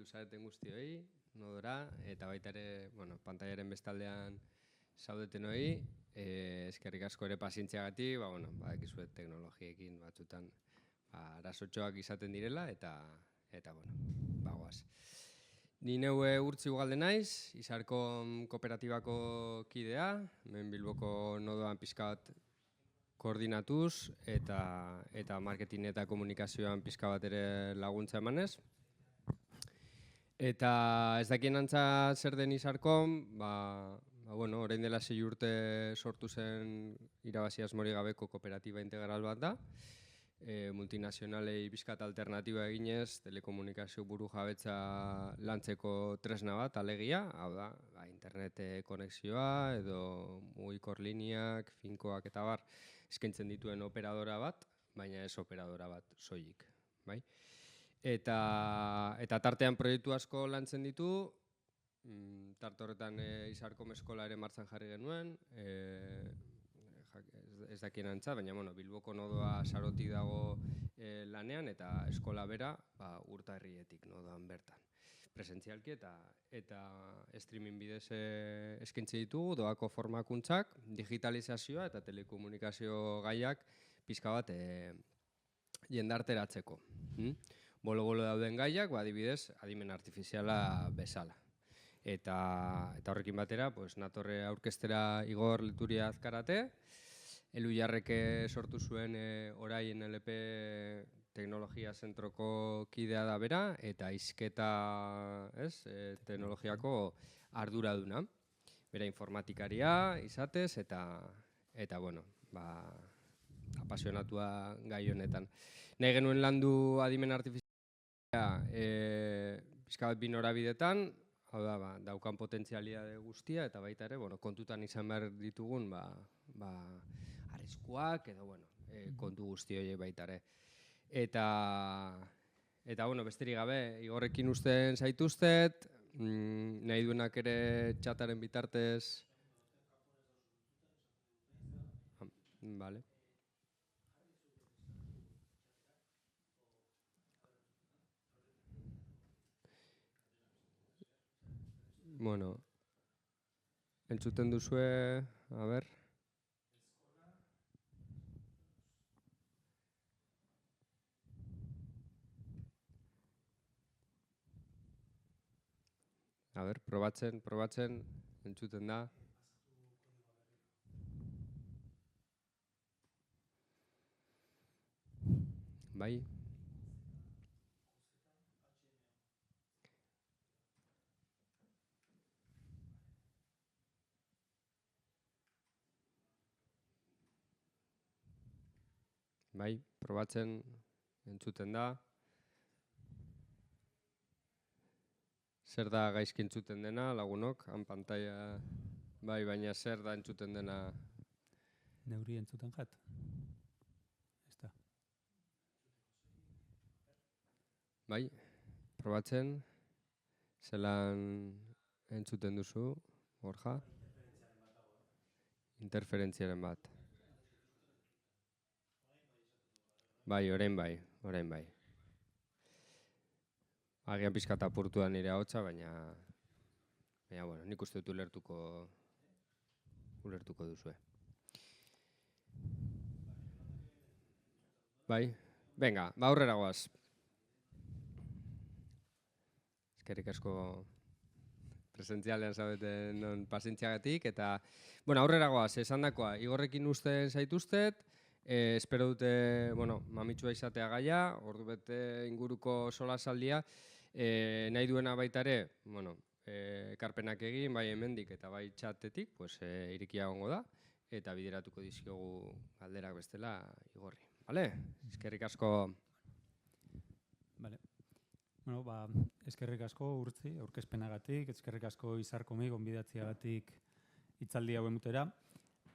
zareten guztioi, nodora, eta baita ere, pantailaren bestaldean zaudeten hori, eskerrik asko ere pazientziagatik, badakizuet teknologiekin batzutan arazotxoak izaten direla, eta bagoaz. Ni neue Urtzi Ugalde naiz, Izarkon kooperatibako kidea, hemen Bilboko nodoan pixka bat koordinatuz, eta marketing eta komunikazioan pixka bat ere laguntza emanez. Eta ez dakien antza zer den Izarkon, orain dela 6 urte sortu zen irabazi asmorik gabeko kooperatiba integral bat da. Multinazionalei pixkat alternatiba eginez, telekomunikazio buru jabetza lantzeko tresna bat, alegia, hau da, internet konexioa edo mugikor lineak, finkoak eta bar, eskaintzen dituen operadora bat, baina ez operadora bat soilik. Eta tartean proiektu asko lantzen ditu, tarte horretan Izarkom eskola ere martxan jarri genuen, ez dakien antza, baina Bilboko nodoa Sarotik dago lanean eta eskola bera Urtarrietik nodoan bertan. Presentzialki eta streaming bidez eskaintze ditugu, doako formakuntzak, digitalizazioa eta telekomunikazio gaiak pixka bat jendarteratzeko. Bolo-bolo dauden gaiak, adibidez, adimen artifiziala bezala. Eta horrekin batera, natorre aurkeztera Igor Leturia Azkarate, Elu Jarreke sortu zuen orain NLP teknologia zentroko kidea da bera, eta hizketa teknologiako arduraduna. Bera informatikaria izatez, eta apasionatua gai honetan. Nahi genuen landu adimen artifiziala pixka bat bi norabidetan, hau da, daukan potentzialidade guztia, eta baita ere, kontutan izan behar ditugun, arriskuak edo, kontu guzti horiek baita ere. Eta, besterik gabe, Igorrekin uzten zaituztet, nahi duenak ere txataren bitartez. Vale. Entzuten duzue, a ber. A ber, probatzen, entzuten da. Bai. Bai, probatzen, entzuten da. Zer da gaizki entzuten dena, lagunok, han pantaila, bai, baina zer da entzuten dena? Neuri entzuten jat. Ez da. Bai, probatzen, zelan entzuten duzu, Borja? Interferentziaren bat. Bai, orain bai. Agian pixkat apurtuan nire ahotsa, baina nik uste dut ulertuko duzue. Bai, venga, aurrera goaz. Eskerrik asko presentzialean zaudeten non pazientziagatik, eta aurrera goaz, esandakoa, Igorrekin uzten zaituztet, espero dute, mamitsua izatea gaia, ordu bete inguruko solasaldia, nahi duena baita ere, ekarpenak egin, bai hemendik eta bai txatetik, irikia egongo da, eta bideratuko dizkiogu galderak bestela Igorri. Eskerrik asko. Eskerrik asko Urtzi, aurkezpenagatik, eskerrik asko Izarkomi gonbidatziagatik hitzaldi hau emutera.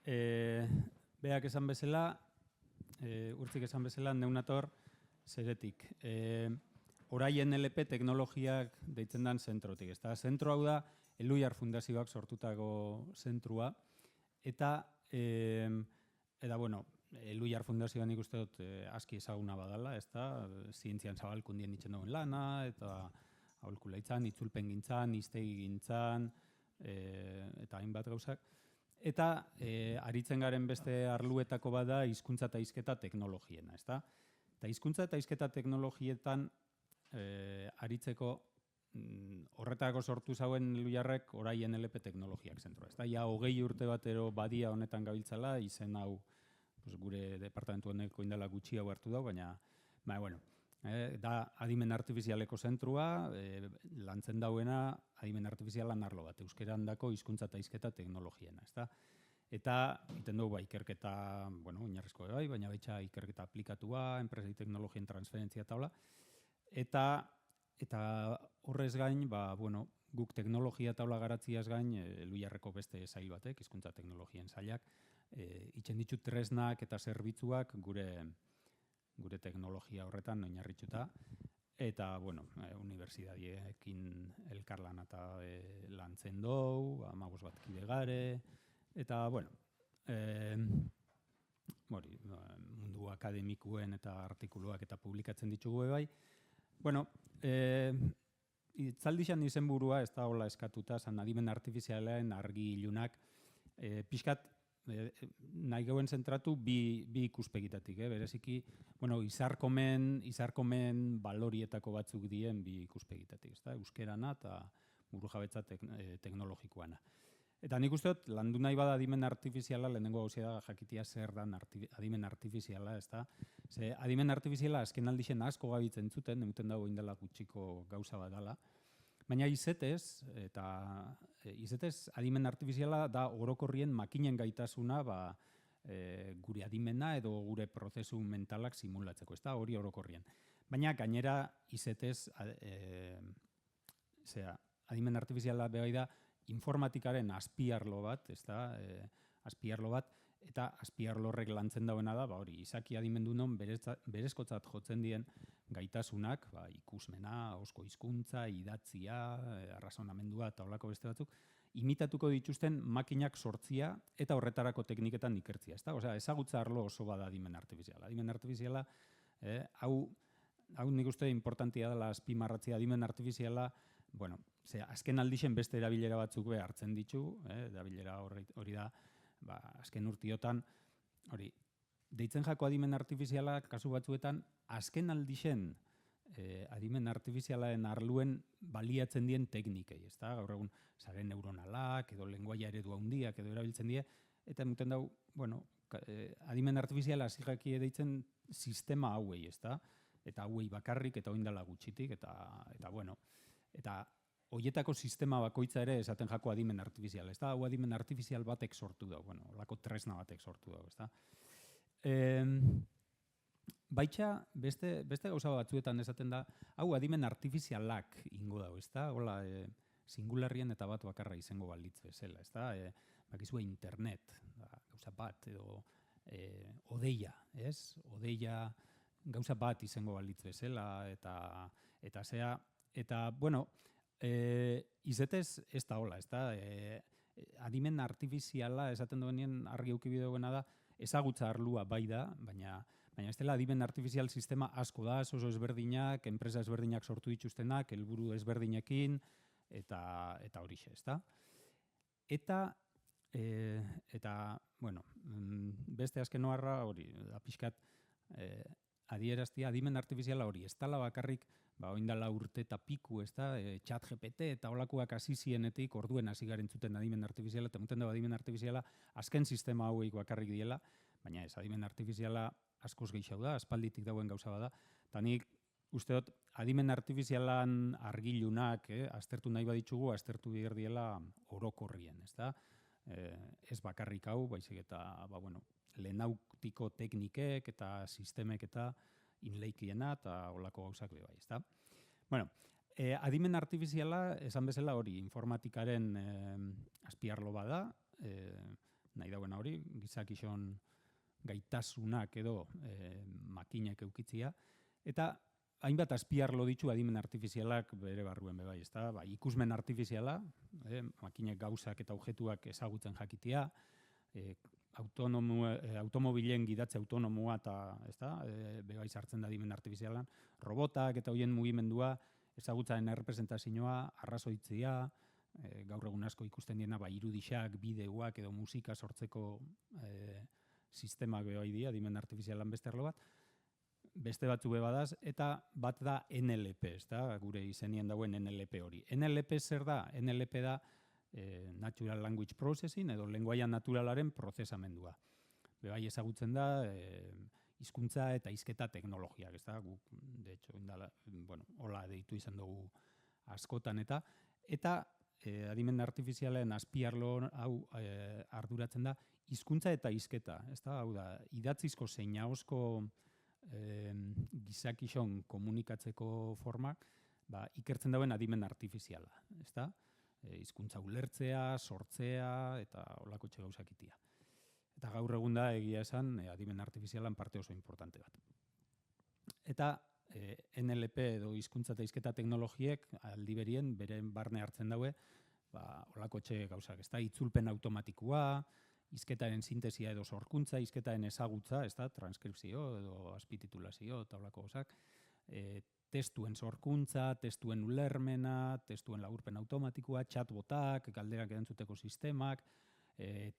Beak esan bezala, Urtzik esan bezala, neunator zeretik. Orain NLP teknologiak deitzen den zentrotik. Zentro hau da, Elujar Fundazioak sortutako zentrua, eta Elujar Fundazioan nik uste dut aski ezaguna badala, zientzian zabalkundien ditzen duen lana, eta aholkulaitzan, itzulpen gintzan, iztegi gintzan, eta hainbat gauzak. Eta aritzen garen beste arluetako bada hizkuntza eta hizketa teknologiena, ezta? Eta hizkuntza eta hizketa teknologietan aritzeko horretarako sortu zauen Elhuyarrek orain NLP teknologiak zentroa. Ez da, ja 20 urte batero badia honetan gabiltzala, izen hau gure departamentu honeko indela gutxi hau hartu dau, baina, bueno, da adimen artifizialeko zentrua, lantzen dauena adimen artifizialan arlo bat, euskeran dako hizkuntza eta hizketa teknologiena, ez da? Eta, egiten dugu, ikerketa, oinarrizko bai, baina baita ikerketa aplikatua, enpresei teknologien transferentzia eta hola, eta horrez gain, guk teknologia taula garatziaz gain, Elhuyarreko beste sail batek, hizkuntza teknologien sailak, itzen ditu tresnak eta zerbitzuak gure teknologia horretan oinarrituta, eta, unibertsitatiekin elkarlana eta lantzen dugu, 15 bat kide gare, eta, mundu akademikuen eta artikuluak eta publikatzen ditugu bai. Itzaldixan izenburua, ez da hola eskatuta, zan adimen artifizialen argi ilunak, pixkat nahi gauen zentratu bi ikuspegitatik, bereziki, izarkomen balorietako batzuk dien bi ikuspegitatik, euskerana eta burujabetza teknologikoana. Eta nik uste dut, landu nahi bada adimen artifiziala, lehenengo gauzea da jakitia zer dan adimen artifiziala, ez da? Ze adimen artifiziala azken aldixen asko gabitzen zuten, emuten dago indela gutxiko gauza bat dela, baina izetez adimen artifiziala da orokorrien makinen gaitasuna gure adimena edo gure prozesu mentalak simulatzeko, ez da? Hori orokorrien. Baina gainera izetez adimen artifiziala bebai da informatikaren azpiarlo bat, eta azpiarlo horrek lantzen dauena da, hori, izaki adimendu non berezkotzat jotzen dien gaitasunak, ikusmena, osko hizkuntza, idatzia, arrazonamendua eta holako beste batzuk, imitatuko dituzten makinak sortzia eta horretarako tekniketan ikertzia. Osea, ezagutza arlo oso bada adimen artifiziala. Adimen artifiziala, hau nik uste importantia dela azpimarratzea adimen artifiziala, azken aldixen beste erabilera batzuk hartzen ditu, erabilera hori da, azken urtiotan, hori, deitzen jako adimen artifiziala kasu batzuetan, azken aldixen adimen artifizialaen arluen baliatzen dien teknikei, ez da? Gaur egun, sare neuronalak, edo lenguaia eredu handiak, edo erabiltzen die, eta emuten dau, adimen artifiziala zirrakie deitzen sistema hauei, ez da? Eta hauei bakarrik, eta oindala gutxitik, eta hoietako sistema bakoitza ere esaten jako adimen artifizial, ez da? Hau adimen artifizial batek sortu da, holako tresna batek sortu da, ez da? Baitxa, beste gauza batzuetan esaten da, hau adimen artifizialak ingo dago, ez da? Hola, singularrien eta bat bakarra izango balitz bezala, ez da? Bakizue internet, gauza bat, edo odeia, ez? Odeia gauza bat izango balitz bezala, eta zea, eta, izetez ez da hola, ez da? Adimen artifiziala esaten duenien argi eukibidegoena da, ezagutza arlua bai da, baina ez dela adimen artifizial sistema asko da, oso ezberdinak, enpresa ezberdinak sortu dituztenak, helburu ezberdinekin, eta horixe, ez da? Eta, beste azken oharra hori, da pixkat adieraztia, adimen artifiziala hori, ez dela bakarrik, oindala urte eta piku, ez da, chat GPT eta holakoak hasi zienetik, orduen hasi garen zuten adimen artifiziala, eta muten dago adimen artifiziala, azken sistema hauek bakarrik diela, baina ez, adimen artifiziala askoz gehiago da, aspalditik dauen gauza bada, eta nik uste dut, adimen artifizialan argilunak, aztertu nahi baditzugu, aztertu behar diela orokorrien, ez da? Ez bakarrik hau, baizik eta, lehenautiko teknikek eta sistemek eta inleikiena eta holako gauzak bai, ez da? Adimen artifiziala, esan bezala hori, informatikaren azpiarlo bada, nahi dagoena hori, gizakixon gaitasunak edo makinek eukitzia, eta hainbat azpiarlo ditu adimen artifizialak bere barruen bebai, ez da? Ikusmen artifiziala, makinek gauzak eta objetuak ezagutzen jakitea, automobilen gidatze autonomoa eta, ez da, bebai sartzen da adimen artifizialan, robotak eta hoien mugimendua ezagutzaren errepresentazioa, arrazoitzea, gaur egun asko ikusten diena irudixak, bideoak edo musika sortzeko sistemak bai dira, adimen artifizialan beste arlo bat, beste batzu badaz, eta bat da NLP, gure izenien dauen NLP hori. NLP zer da? NLP da Natural Language Processing edo lenguaia naturalaren prozesamendua. Bai ezagutzen da hizkuntza eta hizketa teknologiak, guk, de hecho, hola deitu izan dugu askotan eta adimen artifizialen azpiarlo hau arduratzen da hizkuntza eta hizketa, hau da, idatzizko zein ahozko gizakixon komunikatzeko formak ikertzen dauen adimen artifiziala, hizkuntza ulertzea, sortzea eta holako gauzak itia. Eta gaur egun da egia esan adimen artifizialan parte oso importante bat. Eta NLP edo hizkuntza eta hizketa teknologiek aldi berien beren barne hartzen daue holako gauzak, itzulpen automatikoa, hizketaren sintesia edo sorkuntza, hizketaren ezagutza, transkripzio edo azpititulazio eta holako gauzak, testuen sorkuntza, testuen ulermena, testuen laburpen automatikoa, chatbotak, galderak erantzuteko sistemak,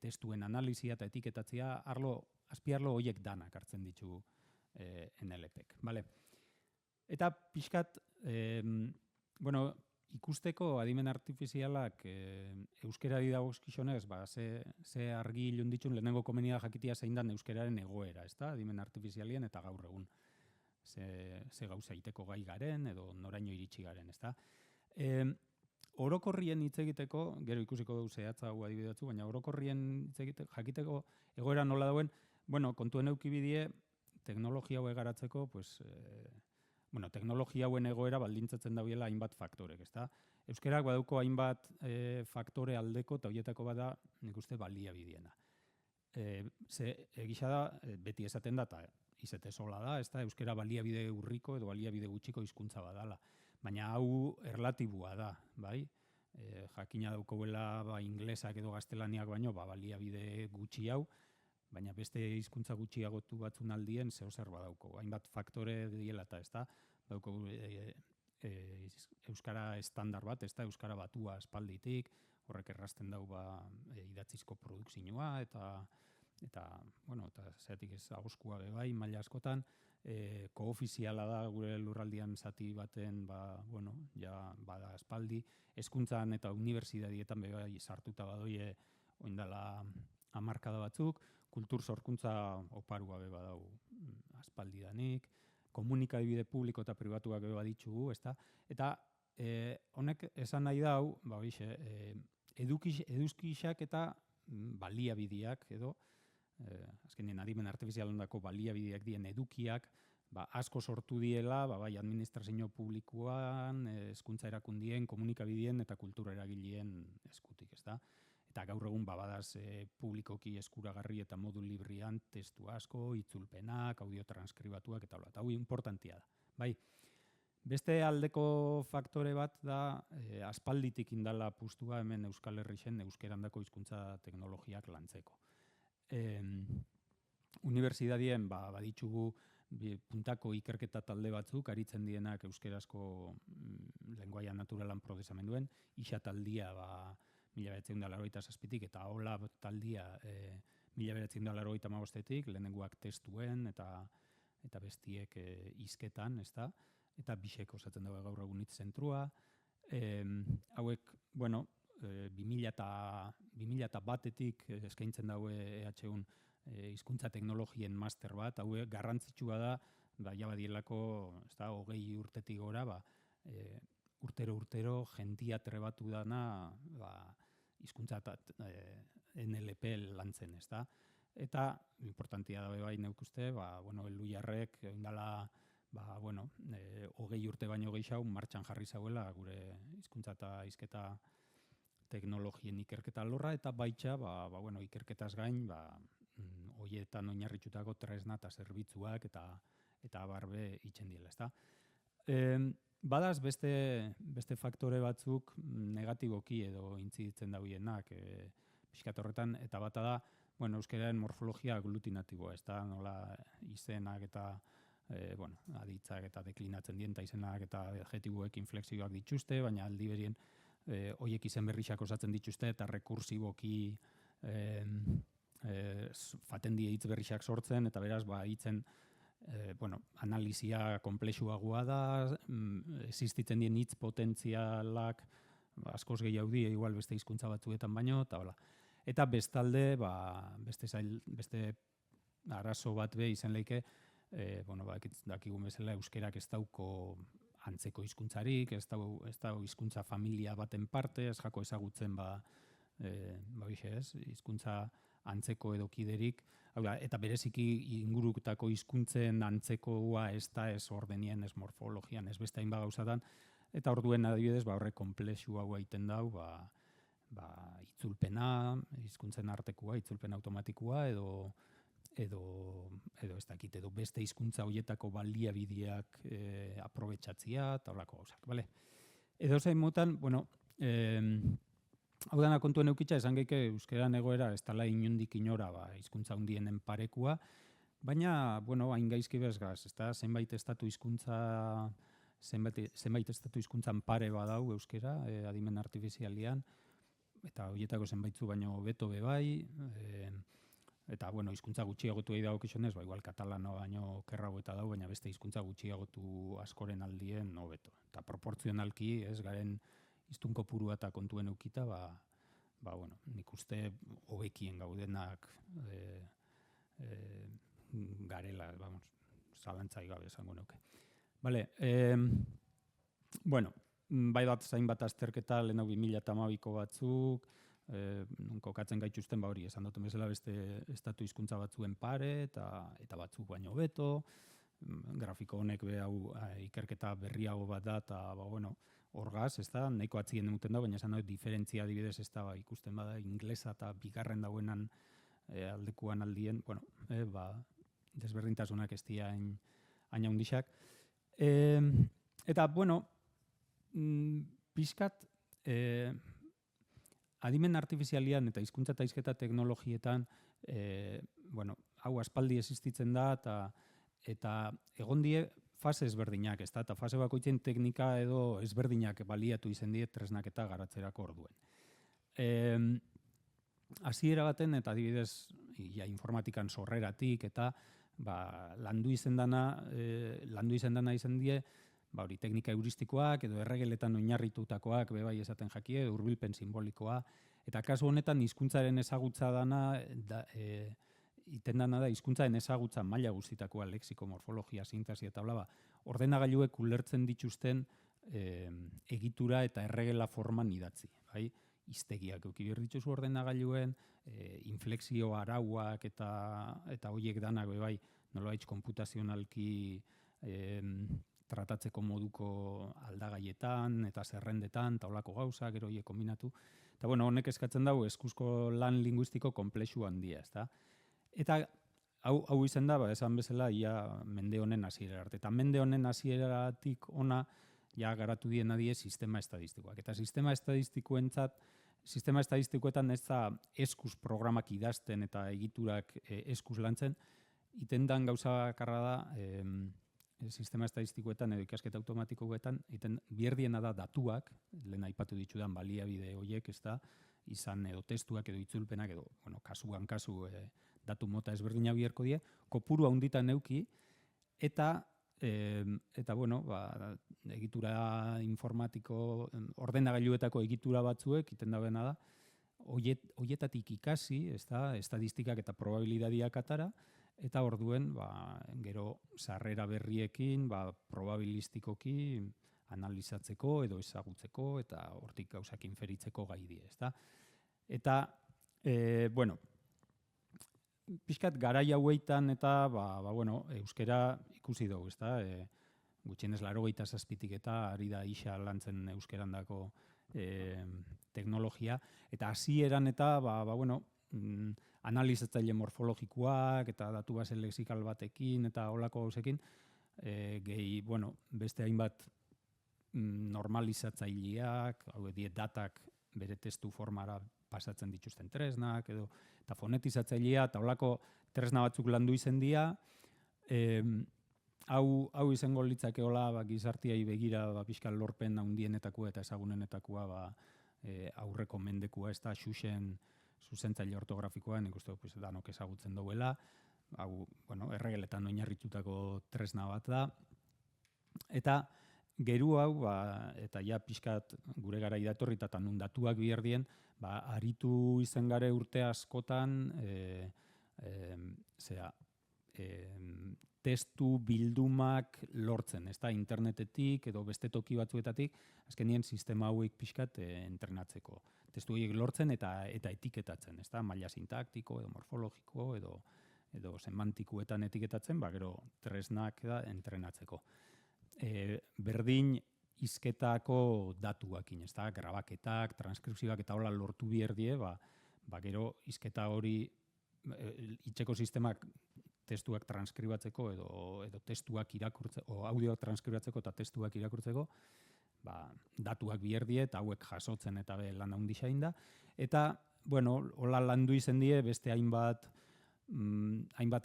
testuen analizia eta etiketatzea, azpiarlo horiek danak hartzen ditu NLPek. Eta pixkat, ikusteko adimen artifizialak euskerari dagozkizionez, ze argi ilun ditun lehenengo komenia jakitia zein dan euskeraren egoera, adimen artifizialien eta gaur egun ze gauza iteko gai garen edo noraino iritsi garen, orokorrien hitz egiteko, gero ikusiko dugu zehatza hau adibidatzu, baina orokorrien hitz egiteko, jakiteko egoera nola dauen, kontuen eukibidie, teknologia hau egaratzeko, teknologia hauen egoera baldintzatzen dabiela hainbat faktorek, Euskerak badauko hainbat faktore aldeko eta horietako bada nik uste baliabideena. Egisa da, beti esaten da, eta izate sola da, euskera baliabide urriko edo baliabide gutxiko hizkuntza badala. Baina hau erlatibua da, bai? Jakina daukauela inglesak edo gaztelaniak baino baliabide gutxi hau, baina beste hizkuntza gutxiagotu batzun aldien zehozer badauko. Hainbat faktore diela eta dauko euskara estandar bat, euskara batua aspalditik, horrek errazten dau idatzizko produkzioa eta zeatik ez agozkua bebai, maila askotan, koofiziala da gure lurraldian zati baten, bada aspaldi, hezkuntzan eta unibertsitatietan bebai sartuta badoie oindala hamarkada batzuk, kultur sorkuntza oparua beba dau aspaldidanik, komunikabide publiko eta pribatuak beba ditugu, eta honek esan nahi dau, eduzkixak eta baliabideak edo, azkenien adimen artifizialondako baliabideak dien edukiak, asko sortu diela, bai administrazio publikoan, hezkuntza erakundien, komunikabideen eta kultura eragileen eskutik, Eta gaur egun badaz publikoki eskuragarri eta modu librian testu asko, itzulpenak, audiotrankribatuak eta hola. Eta hau importantia da. Bai, beste aldeko faktore bat da aspalditik indala pustua hemen Euskal Herrixen euskerandako hizkuntza teknologiak lantzeko. Unibertsitatien baditugu puntako ikerketa talde batzuk aritzen dienak euskerazko lenguaia naturalan prozesamenduen, isa taldia 1987tik eta hola taldia 1985tik, lehenengoak testuen eta bestiek hizketan, eta bisek osatzen dago gaur egun hitz zentrua. Hauek, 2001etik eskaintzen daue EHUn hizkuntza teknologien master bat, hauek garrantzitsua da, badielako 20 urtetik gora, urtero jentia trebatu dana hizkuntza NLP lantzen, Eta, importantia da bai neuk uste, Elu Jarrek, indala, 20 urte baino gehiago martxan jarri zauela gure hizkuntza eta hizketa teknologien ikerketa alorra, eta baitxa, ikerketaz gain, hoietan oinarritutako tresna eta zerbitzuak eta barbe itzen diela, Badaz beste faktore batzuk negatiboki edo intziditzen dauienak pixkat horretan, eta bata da, euskararen morfologia aglutinatiboa, nola izenak eta aditzak eta deklinatzen dien, eta izenak eta adjektiboek inflexioak dituzte, baina aldi berien hoiek izen berrixak osatzen dituzte eta rekursiboki faten die hitz berrixak sortzen, eta beraz, hitzen analizia komplexuagoa da, existitzen dien hitz potentzialak askoz gehiago die, igual beste hizkuntza batzuetan baino, eta hola. Eta bestalde, beste arazo bat be izan leike, dakigun bezala euskerak ez dauko antzeko hizkuntzarik, ez dau hizkuntza familia baten parte, ez jako ezagutzen hizkuntza antzeko edo kiderik, eta bereziki ingurutako hizkuntzen antzekoa ez da ez ordenien, ez morfologian, ez beste hainbat gauzatan, eta orduen adibidez, horrek komplexu hau egiten dau, itzulpena, hizkuntzen artekoa, itzulpen automatikoa, edo ez dakit, edo beste hizkuntza horietako baliabideak aprobetxatzia, eta horrako gauzak, bale? Edo zein motan, hau dana kontuen eukitza, esan geike euskeran egoera ez dala inundik inora hizkuntza hundienen parekua, baina, hain gaizki bezgaz, ez da, zenbait estatu hizkuntzan pare badau euskera, adimen artifizialian, eta horietako zenbaitzu baino beto bebai, eta, hizkuntza gutxiagotu egin dago kizionez, igual katalano baino kerrago eta dau, baina beste hizkuntza gutxiagotu askoren aldien hobeto. Eta proportzionalki, ez garen hiztun kopurua eta kontuen eukita, nik uste hobekien gaudenak garela, zalantzai gabe esango nuke. Bale, bai bat zainbat azterketa, lehenago 2012ko batzuk, kokatzen gaituzten hori, esan duten bezala beste estatu hizkuntza batzuen pare, eta batzuk baino beto, grafiko honek hau ikerketa berriago bat da, eta horgaz, ez da, nahiko atzien duten da, baina esan dut diferentzia adibidez ez da, ikusten bada, inglesa eta bigarren dauenan aldekuan aldien, desberdintasunak ez dira hain handixak. Eta, pixkat, adimen artifizialian eta hizkuntza eta hizketa teknologietan, hau aspaldi existitzen da, eta egon die fase ezberdinak, ez da, eta fase bakoitzen teknika edo ezberdinak baliatu izen die tresnak eta garatzerako orduen. Hasiera baten, eta adibidez, informatikan sorreratik, eta landu izen dana izen die, hori teknika heuristikoak edo erregeletan oinarritutakoak bebai esaten jakie, hurbilpen simbolikoa, eta kasu honetan hizkuntzaren ezagutza dana, iten dana da hizkuntzaren ezagutza maila guztitakoa, lexiko, morfologia, sintaxia eta blaba, ordenagailuek ulertzen dituzten egitura eta erregela forman idatzi, bai? Hiztegiak euki behar dituzu ordenagailuen, inflexio arauak eta horiek danak bebai, nolabait konputazionalki tratatzeko moduko aldagaietan eta zerrendetan, eta holako gauzak, gero horiek kombinatu. Eta honek eskatzen dago eskuzko lan linguistiko komplexu handia, ezta? Eta hau izan da, esan bezala, mende honen hasiera arte. Eta mende honen hasieratik ona, garatu dien adie sistema estadistikoak. Eta sistema estadistikoetan ez da eskuz programak idazten eta egiturak eskuz lantzen, itendan gauza bakarra da, sistema estadistikoetan edo ikasketa automatikoetan, bierdiena da datuak, lehen aipatu ditudan baliabide horiek, ez da, izan edo testuak edo itzulpenak edo, kasuan kasu datu mota ezberdina bierko die, kopuru handitan neuki, eta egitura informatiko, ordenagailuetako egitura batzuek, iten dagoena da, horietatik ikasi, ez da, estadistikak eta probabilidadiak atara, eta orduen, gero sarrera berriekin, probabilistikoki analizatzeko edo ezagutzeko eta hortik gauzak inferitzeko gai die, ezta? Eta, pixkat garai hauetan eta, euskera ikusi dugu, ezta? Gutxienez 87tik eta ari da isa lantzen euskerandako teknologia, eta hasieran eta, analizatzaile morfologikoak eta datu base lexikal batekin eta holako gauzekin, beste hainbat normalizatzaileak, datak bere testu formara pasatzen dituzten tresnak, eta fonetizatzailea, eta holako tresna batzuk landu izen dira, hau izango litzakeola gizartiai begira pixka lorpen handienetakoa eta ezagunenetakoa aurreko mendekua, ez da Xuxen zuzentzaile ortografikoa, nik uste pues, danok ezagutzen duela, hau, erregeletan oinarritutako tresna bat da, eta geru hau, eta ja pixkat gure gara idatorrita eta nun datuak biherdien, aritu izen gare urte askotan, testu bildumak lortzen, ez da, internetetik edo beste toki batzuetatik, azkenien sistema hauek pixkat entrenatzeko. Testu horiek lortzen eta etiketatzen, ez da, maila sintaktiko edo morfologiko edo semantikuetan etiketatzen, gero tresnak da entrenatzeko. Berdin hizketako datuakin, ez da, grabaketak, transkripzioak eta hola lortu bierdie, gero hizketa hori itxeko sistemak testuak transkribatzeko edo testuak irakurtzeko, o audioak transkribatzeko eta testuak irakurtzeko, datuak bierdie eta hauek jasotzen eta lan handi zain da. Eta, hola landu izen die, beste hainbat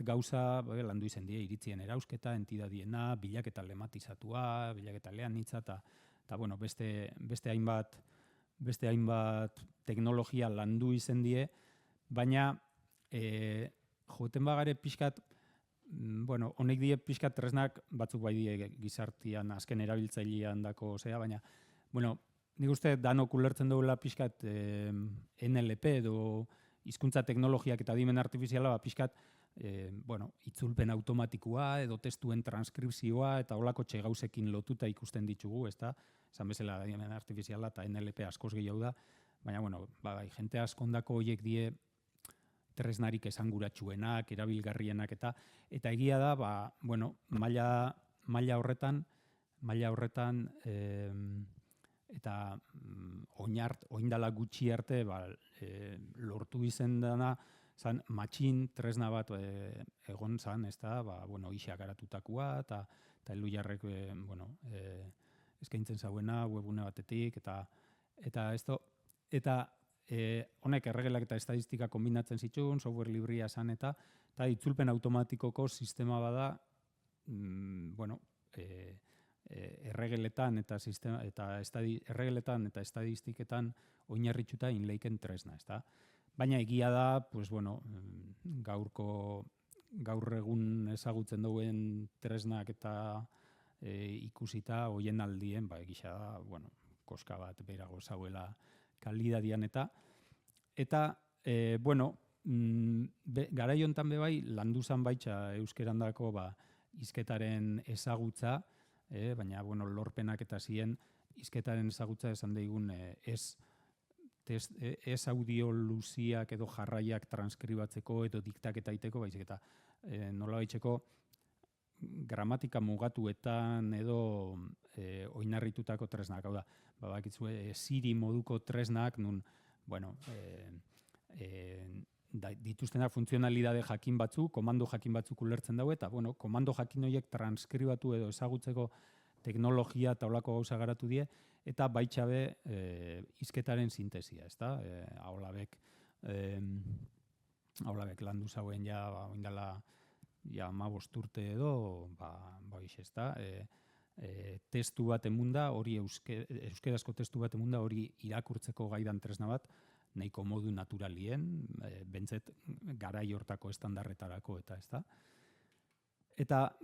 gauza landu izen die, iritzien erausketa, entidadiena, bilaketa lematizatua, bilaketa leanitza, eta beste hainbat teknologia landu izen die, baina joten bagare pixkat, honek die pixkat tresnak batzuk bai die gizartian azken erabiltzailean dako baina, nik uste danok ulertzen duela pixkat NLP edo hizkuntza teknologiak eta adimen artifiziala pixkat, itzulpen automatikoa edo testuen transkripzioa eta holako txegauzekin lotuta ikusten ditugu, ez da? Esan bezala adimen artifiziala eta NLP askoz gehiago da, baina, jente askondako horiek die tresnarik esanguratsuenak, erabilgarrienak eta egia da, maila horretan eta oindala gutxi arte lortu izen dana, zan matxin tresna bat egon zan, ez da, ixak garatutakoa eta Elhuyarrek eskaintzen zauena webune batetik eta honek erregelak eta estadistika kombinatzen zituen, software librea zan eta itzulpen automatikoko sistema bada, erregeletan eta estadistiketan oinarrituta inleiken tresna, ez da? Baina egia da, gaur egun ezagutzen duen tresnak eta ikusita hoien aldien, egisa da, koska bat berago zauela kalidadian eta garai hontan bebai landu zan baitza euskerandako hizketaren ezagutza, baina lorpenak eta ziren hizketaren ezagutza esan daigun ez audio luziak edo jarraiak transkribatzeko edo diktaketa iteko, baizik eta nola baitzeko gramatika mugatuetan edo oinarritutako tresnak, hau da, bakitzue Siri moduko tresnak nun, dituztenak funtzionalidade jakin batzuk, komando jakin batzuk ulertzen dago eta, komando jakin horiek transkribatu edo ezagutzeko teknologia eta olako gauza garatu die, eta baitxabe hizketaren sintesia, ez da? Aholabek landu zauen oindala 15 urte edo, ez da? Testu bat emunda, hori euskerazko testu bat emunda, hori irakurtzeko gaidan tresna bat, nahiko modu naturalien, bentzet garai hortako estandarretarako eta ez da. Eta,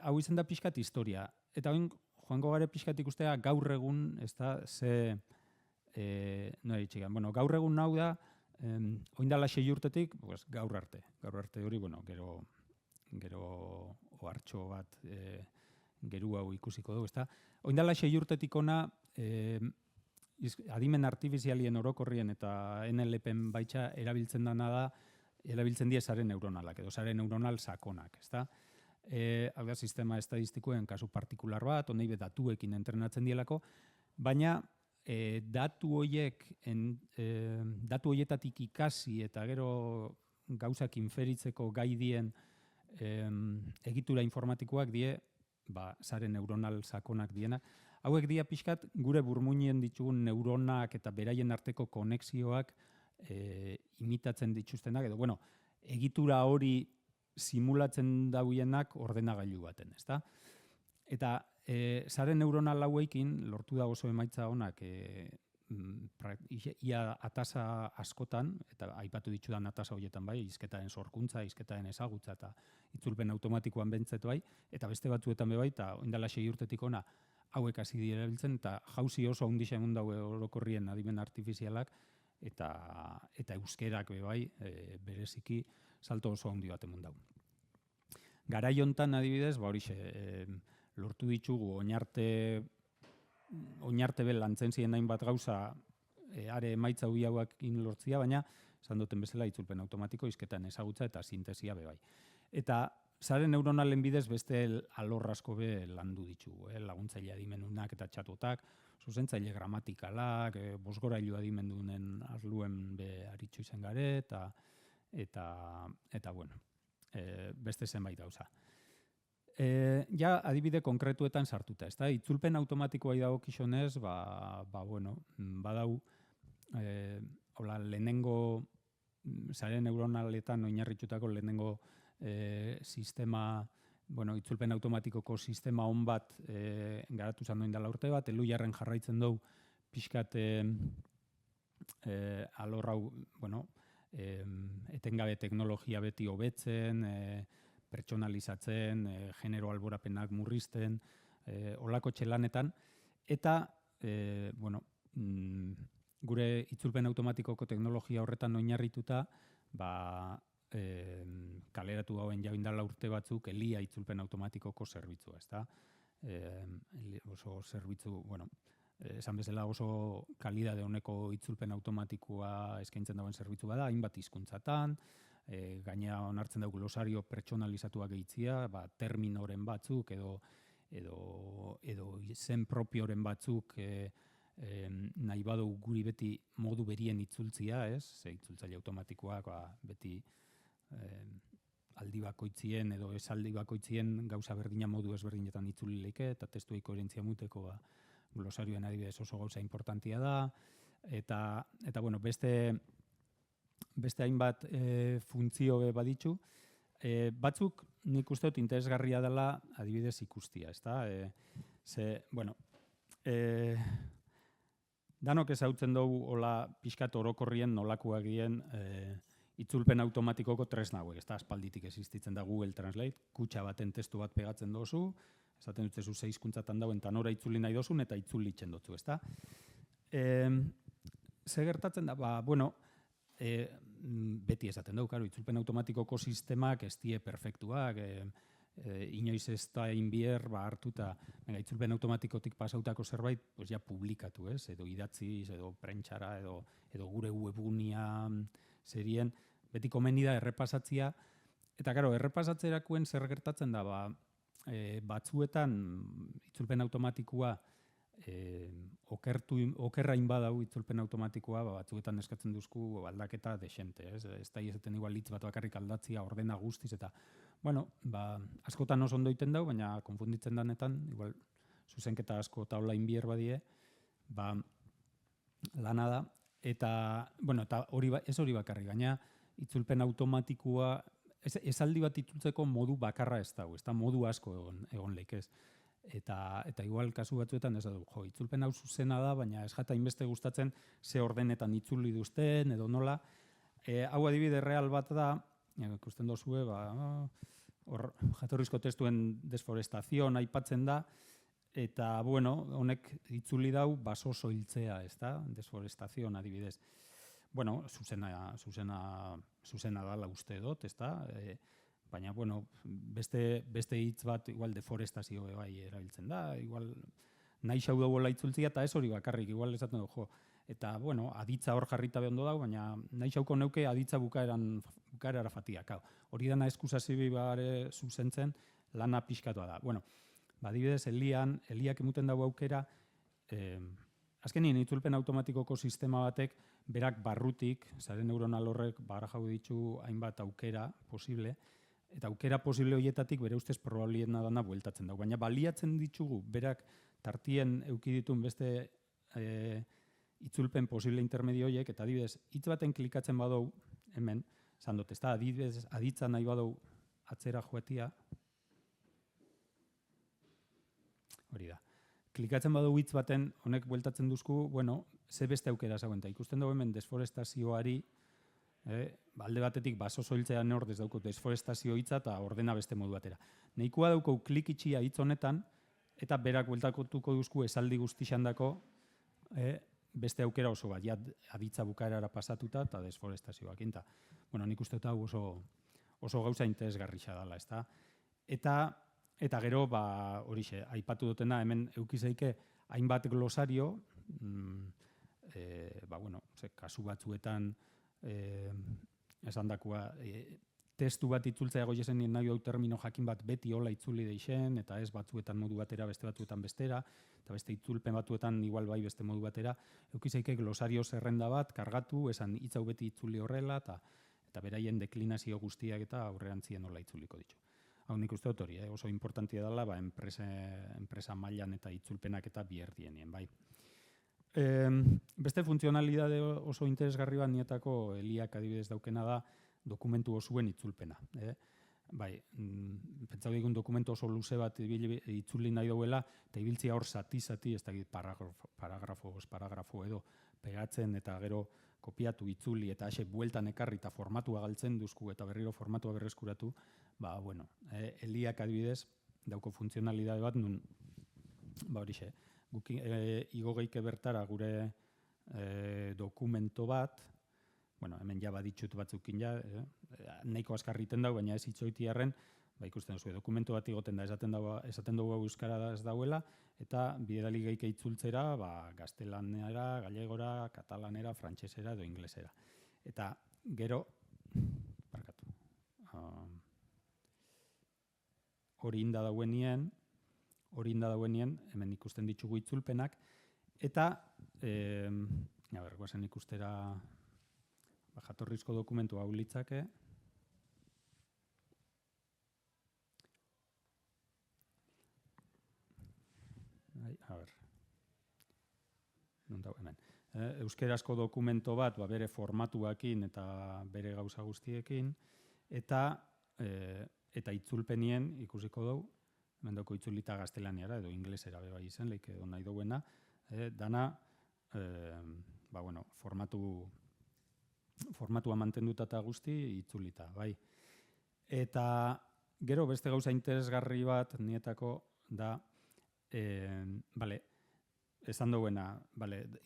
hau izan da pixkat historia. Eta joango gare pixkat ikustea gaur egun, ez da, gaur egun hau da, oindala 6 urtetik, gaur arte. Gaur arte hori, gero ohartxo bat geru hau ikusiko dugu, ez da. Oindala 6 urtetik ona, adimen artifizialien orokorrien eta NLP-en baitxa erabiltzen die sare neuronalak, edo sare neuronal sakonak, ez da. Hau da, sistema estadistikoen kasu partikular bat, onei datuekin entrenatzen dielako, baina datu horietatik ikasi eta gero gauzak inferitzeko gai dien egitura informatikoak die, sare neuronal sakonak diena. Hauek dia pixkat gure burmuinien ditugun neuronak eta beraien arteko konexioak imitatzen dituztenak, edo, egitura hori simulatzen dauienak ordenagailu baten, ezta? Eta sare neuronal hauekin lortu da oso emaitza onak ia atasa askotan, eta aipatu ditudan atasa horietan bai, hizketaren sorkuntza, hizketaren ezagutza eta itzulpen automatikoan bentzetu bai, eta beste batzuetan bai, eta oindala 6 urtetik ona hauek hasi dira erabiltzen, eta jauzi oso handixa egun daue orokorrien adimen artifizialak, eta euskerak bai, bereziki salto oso handi bat emun dau. Garai hontan adibidez, horixe, lortu ditugu oinarte be lantzen ziren hainbat gauza are emaitza hui hauekin lortzia, baina esan duten bezala itzulpen automatiko, hizketan ezagutza eta sintesia be bai. Eta sare neuronalen bidez beste alor asko be landu ditugu, laguntzaile adimenunak eta txatotak, zuzentzaile gramatikalak, bosgorailu adimendunen arluen be aritxu izan gare, eta bueno, beste zenbait gauza. Ja adibide konkretuetan sartuta, ezta? Itzulpen automatikoa dagokionez, bueno, badau lehenengo sare neuronaletan oinarritutako lehenengo sistema, bueno, itzulpen automatikoko sistema on bat garatu izan duen dela urte bat, Elujarren jarraitzen dugu pixkat alor hau, bueno, etengabe teknologia beti hobetzen, pertsonalizatzen, genero alborapenak murrizten, olako txelanetan, eta, bueno, gure itzulpen automatikoko teknologia horretan oinarrituta, kaleratu gauen jaindala urte batzuk Elia itzulpen automatikoko zerbitzua, ezta? Oso zerbitzu, bueno, esan bezala oso kalidade honeko itzulpen automatikoa eskaintzen dauen zerbitzu bada, hainbat hizkuntzatan, gainera onartzen dugu glosario pertsonalizatuak gehitzia, terminoren batzuk edo izen propioren batzuk nahi badugu guri beti modu berien itzultzia, ez? Ze itzultzaile automatikoak beti aldi bakoitzien edo esaldi bakoitzien gauza berdina modu ezberdinetan itzuli leike eta testuei koherentzia muteko glosarioen adibidez oso gauza importantia da, eta bueno, beste hainbat funtzio baditzu, batzuk nik uste dut interesgarria dela adibidez ikustia, ezta? Bueno, danok ezautzen dugu hola pixkat orokorrien nolakoak dien itzulpen automatikoko tresna hauek, ezta? Aspalditik existitzen da Google Translate, kutxa baten testu bat pegatzen dozu, esaten dutzezu 6 hizkuntzatan dauen eta nora itzuli nahi dozun eta itzulitzen dutzu, ezta? Ze gertatzen da, bueno, beti esaten dugu, itzulpen automatikoko sistemak ez die perfektuak, inoiz ez da inbier hartuta itzulpen automatikotik pasautako zerbait, pues ja publikatu, ez? Edo idatziz, edo prentxara, edo gure webunia zerien, beti komeni da errepasatzia, eta karo, errepasatzerakoen zer gertatzen da, batzuetan itzulpen automatikoa okerrain badau itzulpen automatikoa, batzuetan eskatzen duzku aldaketa desente, ez da izaten igual hitz bat bakarrik aldatzia ordena guztiz, eta, bueno, askotan oso ondo iten dau, baina konfunditzen danetan, igual, zuzenketa asko taula inbier badie, lana da, eta, bueno, eta ez hori bakarrik, gaina itzulpen automatikoa, esaldi bat itzultzeko modu bakarra ez dago, ez da modu asko egon leikez. Eta igual kasu batzuetan ez du, itzulpen hau zuzena da, baina ez jata inbeste gustatzen ze ordenetan itzuli duzten edo nola. Hau adibide real bat da, ikusten dozue, jatorrizko testuen desforestazioa aipatzen da, eta, bueno, honek itzuli dau baso soiltzea, ez da, desforestazioa adibidez. Bueno, zuzena dala uste dut, ez da, baina, bueno, beste hitz bat igual deforestazio bai erabiltzen da, igual nahi xau dagoela itzultzia eta ez hori bakarrik, igual esaten du, eta, bueno, aditza hor jarrita behondo dago, baina nahi xauko neuke aditza bukaerara fatiak. Hori dana eskusazibi bare zuzentzen lana pixkatua da. Bueno, adibidez, Eliak emuten dago aukera, azkenien itzulpen automatikoko sistema batek, berak barrutik, sare neuronal horrek barra jau ditu hainbat aukera posible, eta aukera posible horietatik bere ustez probabiliena dana bueltatzen dago. Baina baliatzen ditugu, berak tartien euki ditun beste itzulpen posible intermedio horiek, eta adibidez, hitz baten klikatzen badou, hemen, esan dut, ez da, adibidez, aditza nahi badou atzera joatia, hori da. Klikatzen badu hitz baten, honek bueltatzen duzku, bueno, ze beste aukera zagoen, eta ikusten dugu hemen desforestazioari, alde batetik baso soiltzea nordez dauko desforestazio hitza eta ordena beste modu batera. Nahikoa dauko klik itxia hitz honetan, eta berak bueltakotuko duzku esaldi guztixandako beste aukera oso bat, aditza bukaerara pasatuta eta desforestazioak inta. Bueno, nik uste hau oso gauza interesgarria dela, ezta? Eta gero, horixe, aipatu dutena, hemen eukizeike hainbat glosario, kasu batzuetan esandakoa, testu bat itzultzea goiezen nahi hau termino jakin bat beti hola itzuli deixen, eta ez batzuetan modu batera, beste batzuetan bestera, eta beste itzulpen batzuetan igual bai beste modu batera, eukizeike glosario zerrenda bat, kargatu, esan hitz hau beti itzuli horrela, eta beraien deklinazio guztiak eta aurrerantzien hola itzuliko ditu. Hau nik uste dut hori, oso importantia dela, enpresa mailan eta itzulpenak eta biherdienien, bai. Beste funtzionalidade oso interesgarri bat nietako Eliak adibidez daukena da dokumentu osuen itzulpena. Bai, pentsau digun dokumentu oso luze bat itzuli nahi duela, eta ibiltzia hor zati-zati, ez dakit paragrafo edo pegatzen eta gero kopiatu itzuli eta hase bueltan ekarri eta formatua galtzen duzku eta berriro formatua berreskuratu, Eliak adibidez dauko funtzionalidade bat nun, horixe, igo geike bertara gure dokumento bat, hemen ja baditxut batzukin ja, nahiko askarriten dago, baina ez itxoitiarren, ikusten duzu, dokumento bat igoten da, esaten dugu euskara ez dauela, eta bidali geike itzultzera, gaztelanera, gallegora, katalanera, frantsesera edo inglesera. Eta gero, hori inda dauenien, hemen ikusten ditugu itzulpenak, eta, guazen ikustera jatorrizko dokumentu hau litzake, euskerazko dokumento bat bere formatuakin eta bere gauza guztiekin, eta itzulpenien ikusiko dugu, hemen dauko itzulita gaztelaniara edo inglesera bai izen, leik edo nahi duena, dana formatua mantenduta eta guzti itzulita, bai. Eta gero beste gauza interesgarri bat nietako da, esan duena,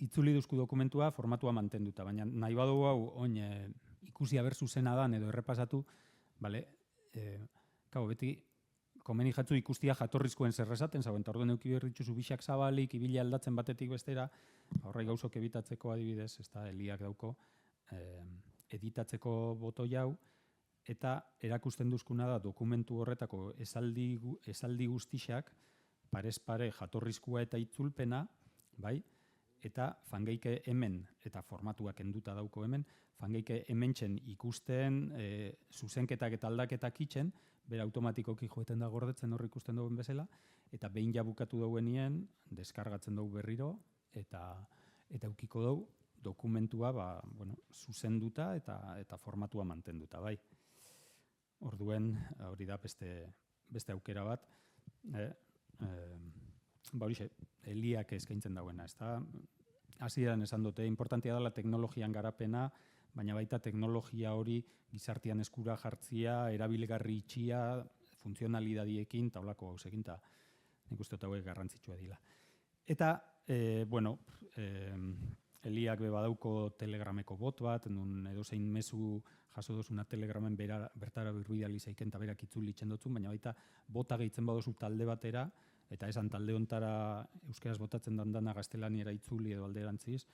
itzuli duzku dokumentua formatua mantenduta, baina nahi badugu hau oin ikusi aber zuzena dan edo errepasatu, beti komeni jatzu ikustia jatorrizkoen zerrezaten, zagoen, eta orduen euki berritxuzu bixak zabalik, ibili aldatzen batetik bestera, horrei gauzok ebitatzeko adibidez, ez da, Eliak dauko, editatzeko botoi hau, eta erakusten duzkuna da dokumentu horretako esaldi guztixak, parez pare jatorrizkoa eta itzulpena, bai, eta fangeike hemen, eta formatuak enduta dauko hemen, fangeike hementxen ikusten, zuzenketak eta aldaketak itxen, bera automatikoki joeten da gordetzen hor ikusten duen bezala, eta behin jabukatu dauenien, deskargatzen dugu berriro, eta eukiko dugu dokumentua zuzenduta eta formatua mantenduta, bai. Orduen, hori da beste aukera bat, horixe, Eliak eskaintzen dauena, ez da, hasieran esan dute, importantia dela teknologian garapena, baina baita teknologia hori gizartean eskura jartzia, erabilgarri itxia, funtzionalidadiekin, eta holako gauzekin, eta nik uste hauek garrantzitsua dira. Eta, Eliak badauko telegrameko bot bat, nun edozein mezu jaso dozuna telegramen bertara birbidali zeiken eta berak itzulitzen dutzun, baina baita bota gehitzen badozu talde batera, eta esan talde hontara euskeraz botatzen dandana gaztelaniera itzuli edo alderantziz,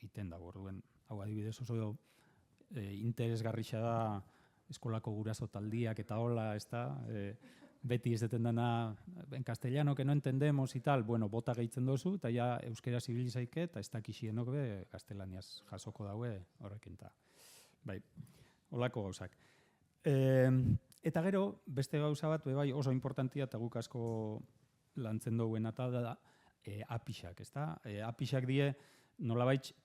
iten dago orduen. Hau adibidez oso interesgarrixa da eskolako guraso taldiak eta hola, ez da, beti ez deten dana en castellano que no entendemos y tal, bota gehitzen dozu, eta ja euskeraz ibili zaike, eta ez dakixienok be gaztelaniaz jasoko daue horrekin ta. Bai, holako gauzak. Eta gero, beste gauza bat, oso importantia eta guk asko lantzen duen eta da APIxak, ez da? APIxak die nolabait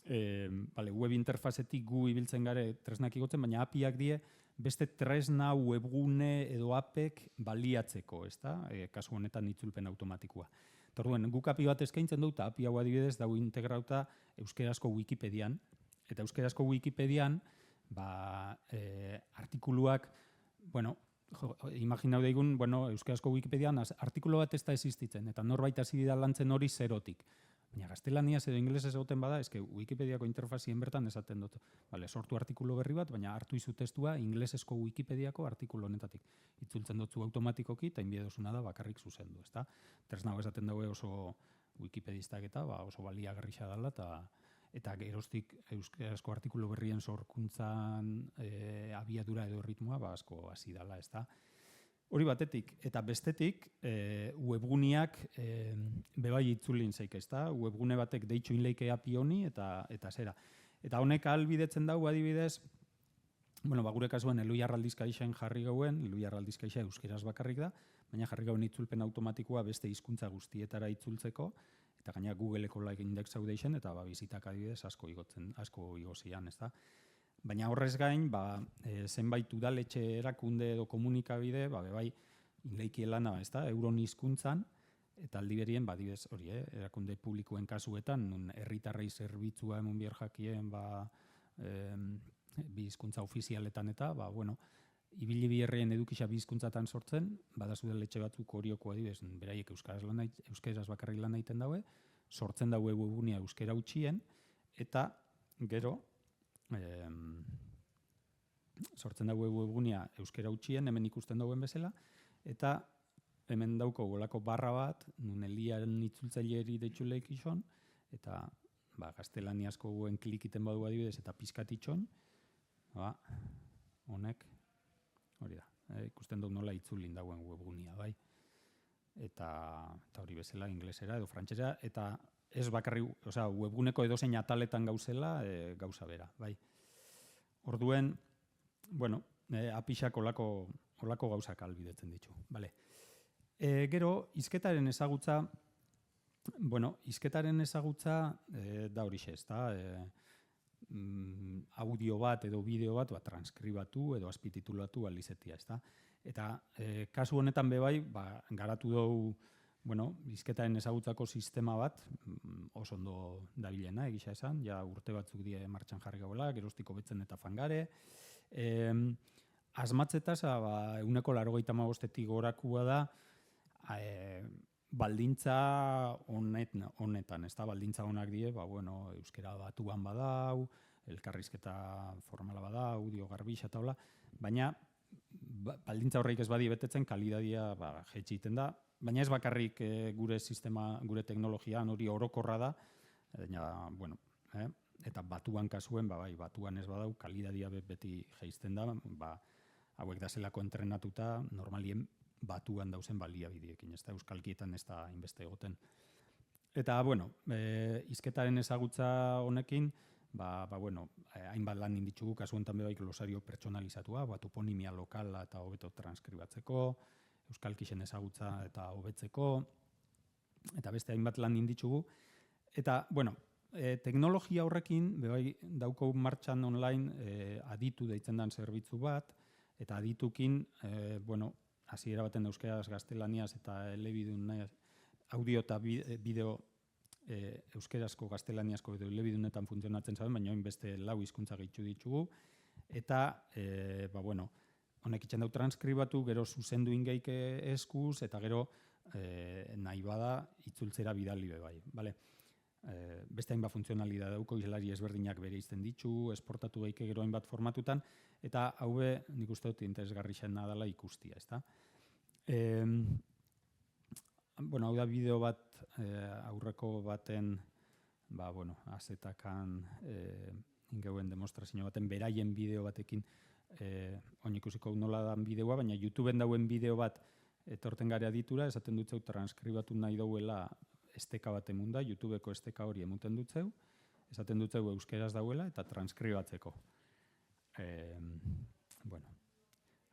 web interfazetik gu ibiltzen gare tresnak igotzen, baina APIak die beste tresna webgune edo appek baliatzeko, ezta? Kasu honetan itzulpen automatikoa. Orduan, guk API bat eskaintzen dut, API hau adibidez dago integrauta euskerazko Wikipedian, eta euskerazko Wikipedian, artikuluak, imaginau daigun, euskerazko Wikipedian artikulu bat ez da existitzen, eta norbait hasi da lantzen hori zerotik. Baina gaztelaniaz edo ingelesez egoten bada, Wikipediako interfazien bertan esaten dut. Sortu artikulu berri bat, baina hartu izu testua ingelesezko Wikipediako artikulu honetatik. Itzultzen dutzu automatikoki, eta inbiedozuna da bakarrik zuzendu, ezta? Tresnago esaten daue oso wikipedistak eta oso baliagarria dela, eta geroztik euskarazko artikulu berrien sorkuntzan abiadura edo ritmoa asko hasi dela, ezta? Hori batetik, eta bestetik, webguneak bebai itzulin zeik, ezta? Webgune batek deitxu inleike API honi eta zera. Eta honek ahalbidetzen dago adibidez, gure kasuen Eluiar aldizkaixen jarri gauen, Eluiar aldizkaixa euskeraz bakarrik da, baina jarri gauen itzulpen automatikoa beste hizkuntza guztietara itzultzeko, eta gaina Googleeko like indexau deixen, eta bizitak adibidez asko igozian, ezta? Baina horrez gain, zenbait udaletxe erakunde edo komunikabide, bebai, inleiki lana, ezta, euron hizkuntzan, eta aldi berien, adibidez, hori, erakunde publikoen kasuetan, nun herritarrei zerbitzua emun bier jakien, bi hizkuntza ofizialetan eta, ibili bierrien edukisa bi hizkuntzatan sortzen, badazu udaletxe batzuk horioko adibidez, beraiek euskeraz bakarrik lan egiten daue, sortzen daue webgunea euskera utxien, eta gero, sortzen dago webgunea euskera utxien, hemen ikusten dauen bezala, eta hemen dauko golako barra bat, nun Eliaren itzultzaileri deitxuleik izan, eta gaztelaniazko guen klikiten badu adibidez, eta pizkatitxon, honek, hori da, ikusten dut nola itzulin dauen webgunea, bai? Eta hori bezala, inglesera edo frantsesera, eta ez bakarri, webguneko edozein ataletan gauzela, gauza bera, bai. Orduen, apixak olako gauzak albidetzen ditu, bale. Gero, hizketaren ezagutza, da horixe, ezta? Audio bat edo bideo bat transkribatu edo azpititulatu alizetia, ezta? Eta kasu honetan bebai, garatu dugu hizketaren ezagutzako sistema bat, oso ondo dabilena, egisa esan, ja urte batzuk die martxan jarri gauela, geroztiko betzen eta fangare. Asmatzetaz, 185 gorakua da, baldintza honetan, ez da, baldintza honak die, euskera batuan badau, elkarrizketa formala badau, audio garbixa eta hola, baina baldintza horreik ez badi betetzen, kalidadia jetxiten da, baina ez bakarrik gure sistema, gure teknologian hori orokorra da, eta batuan kasuen, batuan ez badau, kalidadia beti jaizten da, hauek da zelako entrenatuta, normalien batuan dauzen baliabidiekin, ez da, euskalkietan ez da inbeste egoten. Eta, hizketaren ezagutza honekin, hainbat lan inditzugu, kasu enten bebaik glosario pertsonalizatua, toponimia lokala eta hobeto transkribatzeko, euskalkixen ezagutza eta hobetzeko, eta beste hainbat lan inditzugu. Eta, teknologia horrekin, bebai dauko martxan online aditu deitzen den zerbitzu bat, eta aditukin, hasiera baten euskeraz gaztelaniaz eta elebidun audio eta bideo euskerazko gaztelaniazko edo elebidunetan funtzionatzen zaben, baina beste 4 hizkuntza gehitu ditugu, eta, honek itxen dau transkribatu, gero zuzendu ingeik eskuz, eta gero nahi bada itzultzera bidali bebai. Beste hainbat funtzionalidad dauko, izlari ezberdinak bere izten ditu, esportatu geike gero hainbat formatutan, eta haue nik uste dut interesgarri xena dela ikustia, ezta? Hau da bideo bat, aurreko baten, azetakan ingeuen demostrazio baten, beraien bideo batekin, oin ikusiko nola dan bideoa, baina YouTubeen dauen bideo bat etorten garea ditura, esaten dutzeu transkribatu nahi dauela esteka bat emunda, YouTubeko esteka hori emuten dutzeu, esaten dutzeu euskeraz dauela eta transkribatzeko.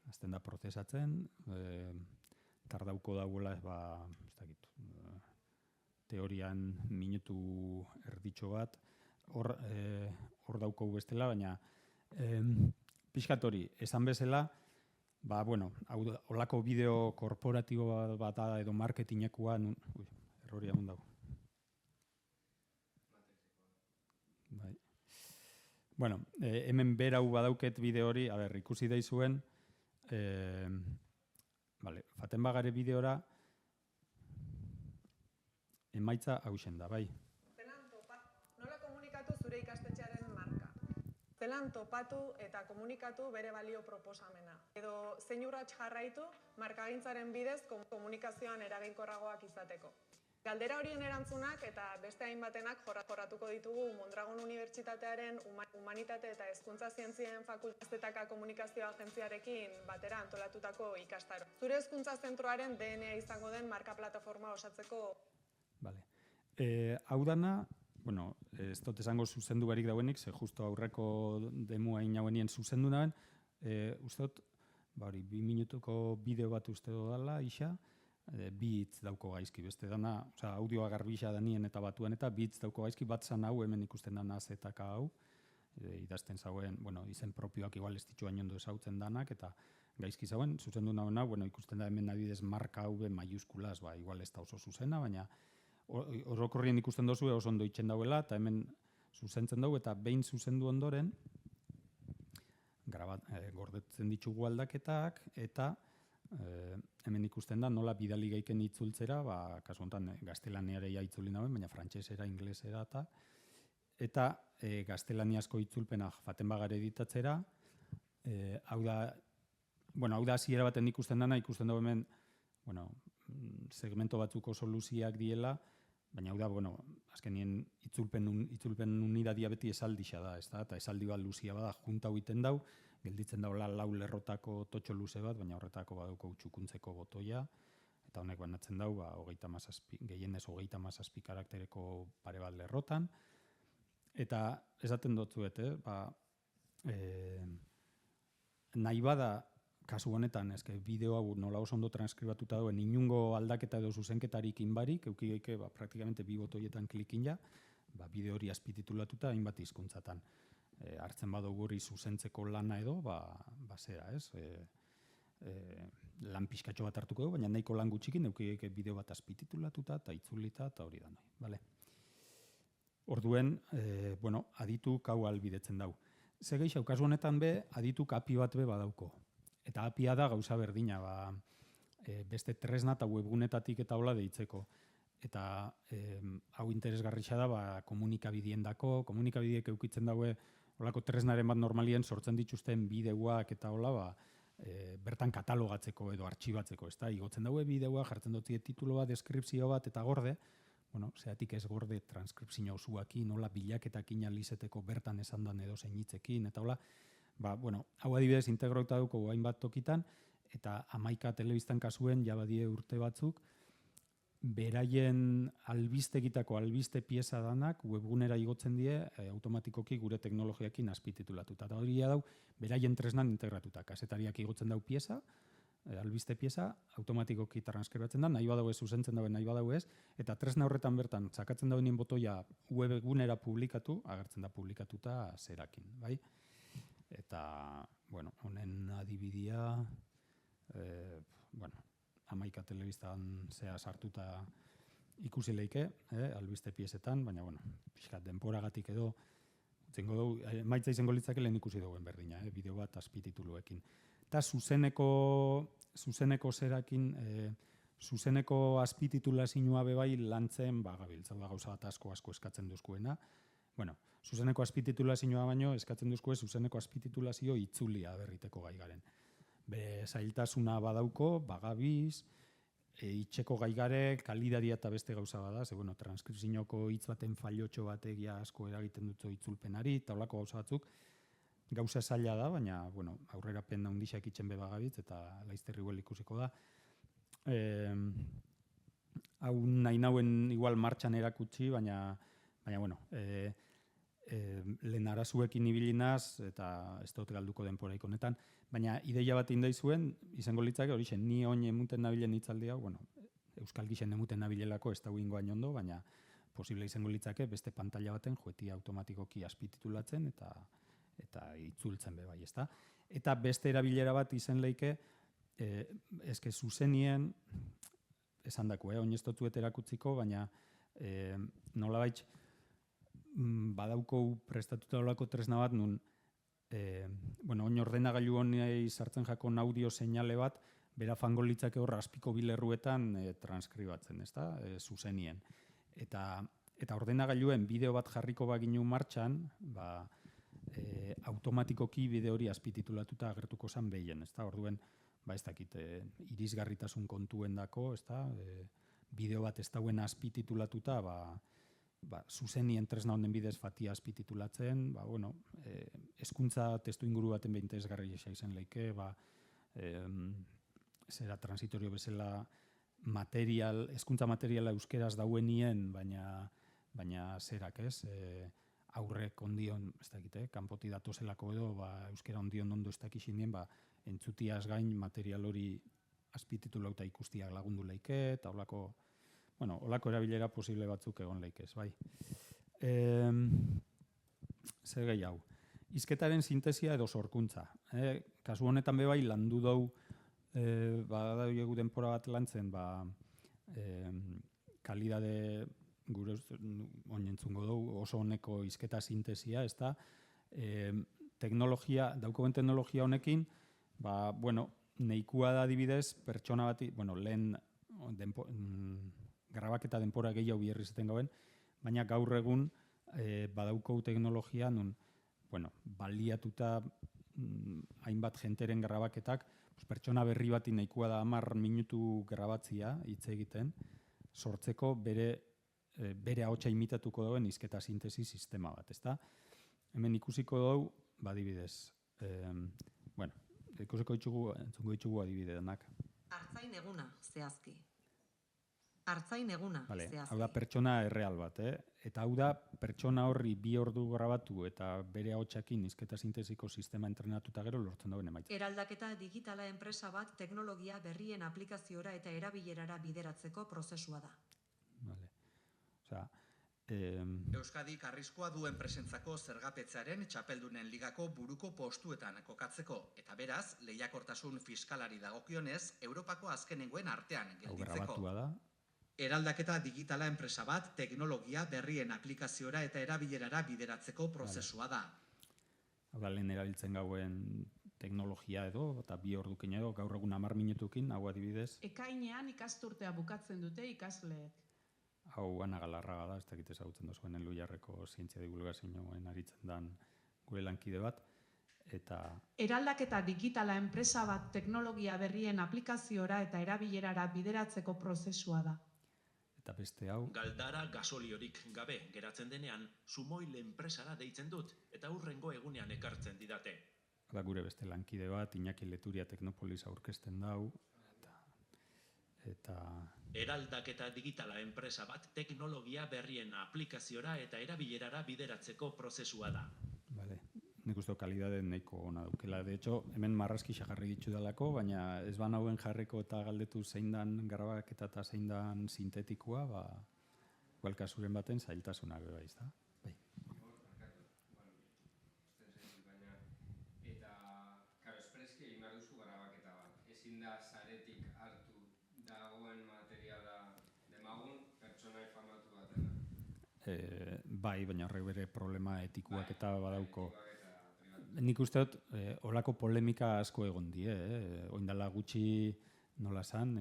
Azten da prozesatzen, tardauko dauela, teorian minutu erditxo bat, hor dauko bestela, baina pixkat hori, esan bezala, holako bideo korporatibo bat da edo marketingekoa, errori egon dago. Bai. Bueno, hemen berau badauket bideo hori, ikusi daizuen, faten bagare bideora, emaitza hausen da, bai. Nola komunikatu zure ikastetxearen marka? Zelan topatu eta komunikatu bere balio proposamena? Edo zein urrats jarraitu markagintzaren bidez komunikazioan eraginkorragoak izateko? Galdera horien erantzunak eta beste hainbatenak jorratuko ditugu Mondragon Unibertsitatearen Humanitate eta Hezkuntza Zientzien Fakultatetako Komunikazio Agentziarekin batera antolatutako ikastaro. Zure hezkuntza zentroaren DNA izango den marka plataforma osatzeko. Vale. Hau dana, ez dut esango zuzendu barik dauenik, ze justo aurreko demua inauenien zuzendu nahen, uste dut, 2 minutuko bideo bat uste dudala, isa, 2 hitz dauko gaizki, beste dana, audioa garbisa danien eta batuan, eta 2 hitz dauko gaizki, bat zan hau, hemen ikusten dana zetaka hau, idazten zauen, izen propioak igual ez ditu hainondo esautzen danak, eta gaizki zauen, zuzendu nahen hau, ikusten da hemen adibidez marka hau maiuskulaz, igual ez da oso zuzena, baina orokorrien ikusten dozu oso ondo itxen dauela, eta hemen zuzentzen dugu, eta behin zuzendu ondoren, gordetzen ditugu aldaketak, eta hemen ikusten da nola bidali gaiken itzultzera, kasu honetan gaztelaniara itzuli nauen, baina frantsesera, inglesera, eta gaztelaniazko itzulpena faten bagare editatzera, hau da hasiera baten ikusten dana, ikusten dugu hemen, segmento batzuko soluziak diela, baina hau da, azkenien itzulpen unidadia beti esaldixa da, eta esaldi bat luzia bada, junta egiten dau, gelditzen daula 4 lerrotako totxo luze bat, baina horretako baduko utxukuntzeko botoia, eta honek banatzen dau, gehienez 37 karaktereko pare bat lerrotan, eta esaten dutzuet, nahi bada, kasu honetan, bideo hau nola oso ondo transkribatuta duen, inungo aldaketa edo zuzenketarik inbarik, eukigeike praktikamente 2 botoietan klikin ja, bideo hori azpititulatuta hainbat hizkuntzatan. Hartzen badugu hori zuzentzeko lana edo, zera, lan pixkatxo bat hartuko du, baina nahiko lan gutxikin eukigeike bideo bat azpititulatuta eta itzulita eta hori da nahi. Orduen, adituk hau albidetzen dau. Zegeixau, kasu honetan adituk API bat badauko. Eta APIa da gauza berdina, beste tresna eta webgunetatik eta hola deitzeko. Eta hau interesgarritza da komunikabideen dako, komunikabideek eukitzen daue holako tresnaren bat normalien sortzen dituzten bideoak eta hola, bertan katalogatzeko edo artxibatzeko. Igotzen daue bideoa, jartzen dutzie titulo bat, deskripzio bat eta gorde, zeatik ez gorde transkripzio osoakin, hola bilaketakin alizeteko bertan esan dan edo zeinitzekin eta hola, hau adibidez integrauta duko hainbat tokitan, eta 11 telebistan kasuen jabadie urte batzuk, beraien albistegitako albiste pieza danak webgunera igotzen die automatikoki gure teknologiakin azpititulatuta. Eta hori dau, beraien tresnan integratuta. Kasetariak igotzen dau pieza, albiste pieza, automatikoki transkribatzen da, nahi badau ez, zuzentzen dauen nahi badau ez, eta tresna horretan bertan, sakatzen dauen botoia webgunera publikatu, agertzen da publikatuta zerakin, bai? Eta, honen adibidea, 11 telebistan zea sartuta ikusi leike, albiste piezetan, baina, pixkat denporagatik edo, maitza izango litzake lehen ikusi duguen berdina, bideo bat azpitituluekin. Eta zuzeneko zerakin, zuzeneko azpititulazioa bebai lantzen gabiltza, gauza bat asko eskatzen duzkuena. Zuzeneko azpititulazioa baino eskatzen duzkue zuzeneko azpititulazio itzulia berriteko gai garen. Zailtasuna badauko, bagabiz, itxeko gai gare, kalidadia eta beste gauza bada, ze transkripzioko hitz baten fallotxo bategia asko eragiten dutzo itzulpenari, eta holako gauza batzuk, gauza zaila da, baina aurrerapen handixak itxen be bagabitz, eta laizterri huel ikusiko da. Hau nahi nauen igual martxan erakutsi, baina lehen arazuekin ibilinaz, eta ez dut galduko denporaik honetan, baina ideia bat indai zuen, izango litzake hori zen, ni oin emuten nabilen hitzaldi hau, euskal gixen emuten nabilelako ez da guingo hain ondo, baina posible izango litzake beste pantalla baten joetia automatikoki azpititulatzen, eta itzultzen be bai, ezta? Eta beste erabilera bat izen leike, eske zuzenien, esan dako, oineztotuet erakutziko, baina nolabait badauko prestatuta olako tresna bat, nun oin ordenagailu honei sartzen jakon audio seinale bat, bera fango litzake hor azpiko bilerruetan transkribatzen, ezta? Zuzenien. Eta ordenagailuen bideo bat jarriko baginu martxan, automatikoki bideo hori azpititulatuta agertuko zan behien, ezta? Orduen, ez dakit, irisgarritasun kontuen dako, ezta? Bideo bat ez dauen azpititulatuta, zuzenien tresna honen bidez fatia azpititulatzen, hezkuntza testu inguru baten behin interesgarri izan leike, zera transitorio bezala hezkuntza materiala euskeraz dauenien, baina zerak ez, aurrek ondion, ez dakit, kanpoti datozelako edo, euskera ondion ondo ez dakixin dien, entzutiaz gain material hori azpititulauta ikustiak lagundu leike, eta olako erabilera posible batzuk egon leikez, bai. Zer gehiago. Hizketaren sintesia edo sorkuntza. Kasu honetan be bai landu dau, badaugu denpora bat lantzen, kalidade gure oinentzungo dugu oso honeko hizketa sintesia, ez da, daukoen teknologia honekin, nahikoa da adibidez, pertsona bati, lehen grabaketa denpora gehiago biherri zaten gauen, baina gaur egun badauko teknologia nun, baliatuta hainbat jenteren grabaketak, pertsona berri bati nahikoa da 10 minutu grabatzia hitz egiten, sortzeko bere ahotsa imitatuko dauen hizketa sintesi sistema bat, ezta? Hemen ikusiko dugu, adibidez, ikusiko ditugu adibidenak. Artzain eguna, zehazki. Artzain eguna, zehazki. Hau da pertsona erreal bat, eta hau da pertsona horri 2 ordu grabatu eta bere ahotsakin hizketa sintesiko sistema entrenatuta gero lortzen dauen emaitza. Eraldaketa digitala enpresa bat teknologia berrien aplikaziora eta erabilerara bideratzeko prozesua da. Euskadik arriskua duen presentzako zergapetzearen txapeldunen ligako buruko postuetan kokatzeko, eta beraz, lehiakortasun fiskalari dagokionez, Europako azkenengoen artean gelditzeko. Eraldaketa digitala enpresa bat teknologia berrien aplikaziora eta erabilerara bideratzeko prozesua da. Hau da, lehen erabiltzen gauen teknologia edo, eta 2 ordukin edo, gaur egun 10 minutukin, hau adibidez. Ekainean ikasturtea bukatzen dute ikasleek. Hau Ana Galarraga da, ez dakit ezagutzen duzuen Elhuyarreko zientzia divulgazioen aritzen dan gure lankide bat. Eraldaketa digitala enpresa bat teknologia berrien aplikaziora eta erabilerara bideratzeko prozesua da. Eta beste hau. Galdara gasoliorik gabe geratzen denean, sumoil enpresara deitzen dut, eta hurrengo egunean ekartzen didate. Da gure beste lankide bat, Iñaki Leturia Teknopolis aurkezten dau. Eraldaketa digitala enpresa bat teknologia berrien aplikaziora eta erabilerara bideratzeko prozesua da. Nik uste kalidade nahiko ona daukela. De hecho, hemen marrazki jarri ditu dalako, baina ez hauen jarriko eta galdetu zein dan grabaketa eta zein dan sintetikoa, igual kasuren baten zailtasuna beba izta. Eta, karo, espreski egin behar duzu grabaketa bat. Ezin da saretik hartu dagoen materiala demagun pertsonai famatu batena. Baina horrek bere problema etikuak eta badauko. Nik uste dut, holako polemika asko egon die, oindala gutxi nola zan,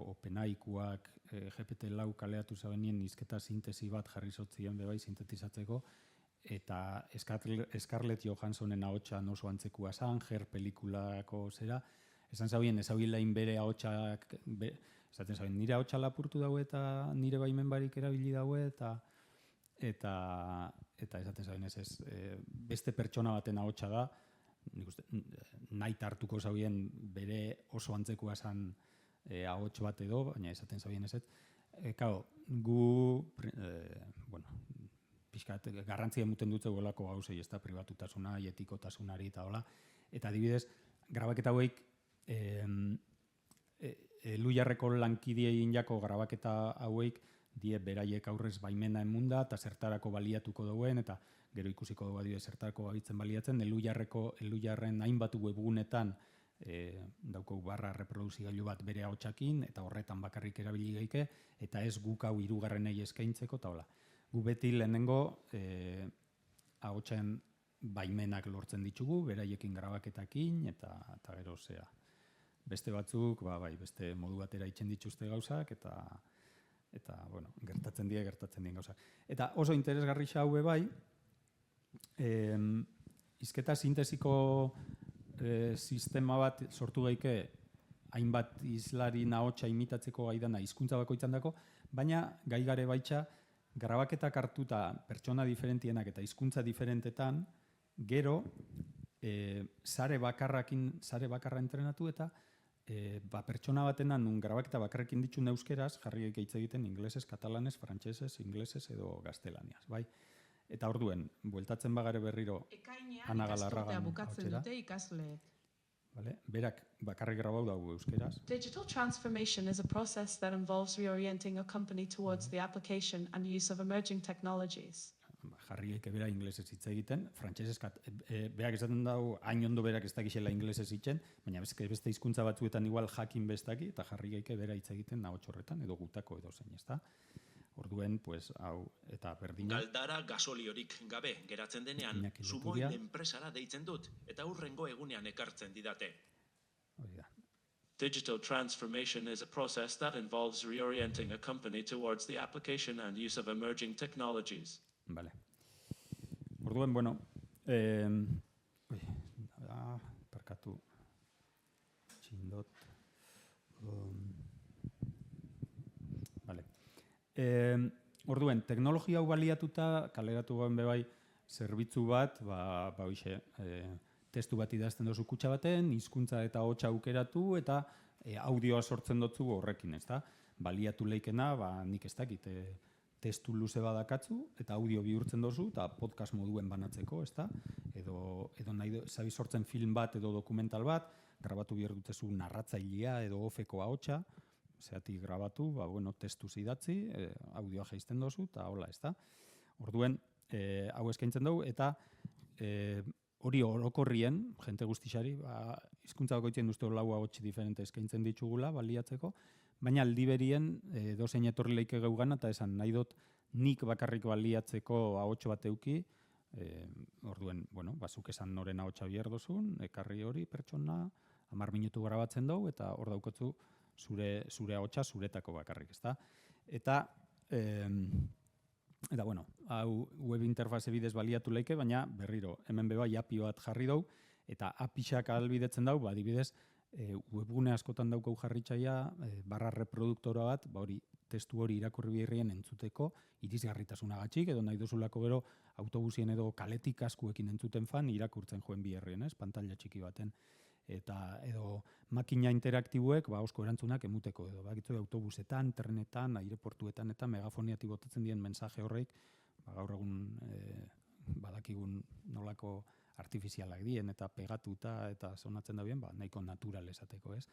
OpenAIkuak GPT-4 kaleatu zabenien hizketa sintesi bat jarri zotzien bebai sintetizatzeko, eta Scarlett Johanssonen ahotsa oso antzekua zan, Her pelikulako zera, esan zauen ezabilain bere ahotsak, esaten zauen nire ahotsa lapurtu daue eta nire baimen barik erabili daue, eta esaten zauen ez, beste pertsona baten ahotsa da, nahi hartuko zauen bere oso antzekua zan ahots bat edo, baina esaten zauen ez. Gu, pixkat, garrantzia emuten dutze golako gauzei, ez da, pribatutasuna, etikotasunari eta hola. Eta adibidez, grabaketa hauek, Elhuyarreko lankidei injako grabaketa hauek, die beraiek aurrez baimena emunda eta zertarako baliatuko duen, eta gero ikusiko dugu adibidez zertarako baitzen baliatzen, Elujarren hainbat webgunetan daukau barra reproduzigailu bat bere ahotsakin, eta horretan bakarrik erabili geike, eta ez guk hau hirugarrenei eskaintzeko, eta hola. Gu beti lehenengo ahotsen baimenak lortzen ditugu, beraiekin grabaketakin, eta gero zea. Beste batzuk, beste modu batera itzen dituzte gauzak, eta bueno, gertatzen dien gauzak. Eta oso interesgarri haue bai, hizketa sintesiko sistema bat sortu geike hainbat hizlari ahotsa imitatzeko gaidana hizkuntza bakoitzan dako, baina gai gare baitza grabaketak hartuta pertsona diferentienak eta hizkuntza diferentetan, gero sare bakarra entrenatu eta pertsona batenan nun grabaketa bakarrekin ditun euskeraz, jarri hitz egiten ingelesez, katalanez, frantsesez, ingelesez edo gaztelaniaz, bai? Eta orduen, bueltatzen bagare berriro Ana Galarragan bukatzen dute ikasleek. Berak bakarrik grabau dago euskeraz. Digital transformation is a process that involves reorienting a company towards the application and use of emerging technologies. Jarriek bera inglesez hitz egiten, frantsesez berak esaten dago hain ondo berak ez dakixela inglesez hitzen, baina beste hizkuntza batzuetan igual jakin bestaki eta jarriek bera hitz egiten ahots horretan edo gutako edo zein, ezta? Orduen, pues, hau, eta berdina. Galdara gasoliorik gabe geratzen denean, Sumoin enpresara deitzen dut, eta hurrengo egunean ekartzen didate. Digital transformation is a process that involves reorienting a company towards the application and use of emerging technologies. Vale. Orduen, bueno, parkatu, txindot, orduen, teknologia hau baliatuta, kaleratu gauen bebai, zerbitzu bat, testu bat idazten dozu kutxa baten, hizkuntza eta hotsa aukeratu, eta audioa sortzen dotzu horrekin, ezta? Baliatu leikena, nik ez dakit, testu luze badakatzu, eta audio bihurtzen dozu, eta podcast moduen banatzeko, ezta? Edo nahi zabi sortzen film bat edo dokumental bat, grabatu behar dutezu narratzailea edo ofeko ahotsa, zeatik grabatu, testu zidatzi, audioa jaizten dozu, eta hola, ezta? Orduen, hau eskaintzen dugu, eta hori orokorrien, jente guztixari, hizkuntza bakoitzien duzte lau ahotsi diferente eskaintzen ditugula, baliatzeko, baina aldi berien dozein etorri leike geugana, eta esan nahi dut nik bakarrik baliatzeko ahotso bat euki, orduen, bazuk esan noren ahotsa behar dozun, ekarri hori pertsona, 10 minutu grabatzen dugu, eta hor daukotzu zure ahotsa zuretako bakarrik, ezta? Eta, bueno, hau web interfaze bidez baliatu leike, baina berriro, hemen beba API bat jarri dugu, eta API-xak ahalbidetzen dugu, adibidez, webgune askotan daukau jarritzaia, barra reproduktora bat, testu hori irakurri berrien entzuteko, irisgarritasunagatik, edo nahi duzulako gero autobusien edo kaletik askuekin entzuten fan, irakurtzen joen biherrien, pantalla txiki baten. Eta edo makina interaktiboek osko erantzunak emuteko edo bakitzu autobusetan, trenetan, aireportuetan eta megafoniatik botatzen dien mensaje horreik gaur egun badakigun nolako artifizialak dien eta pegatuta eta sonatzen da bien, nahiko natural esateko, ez?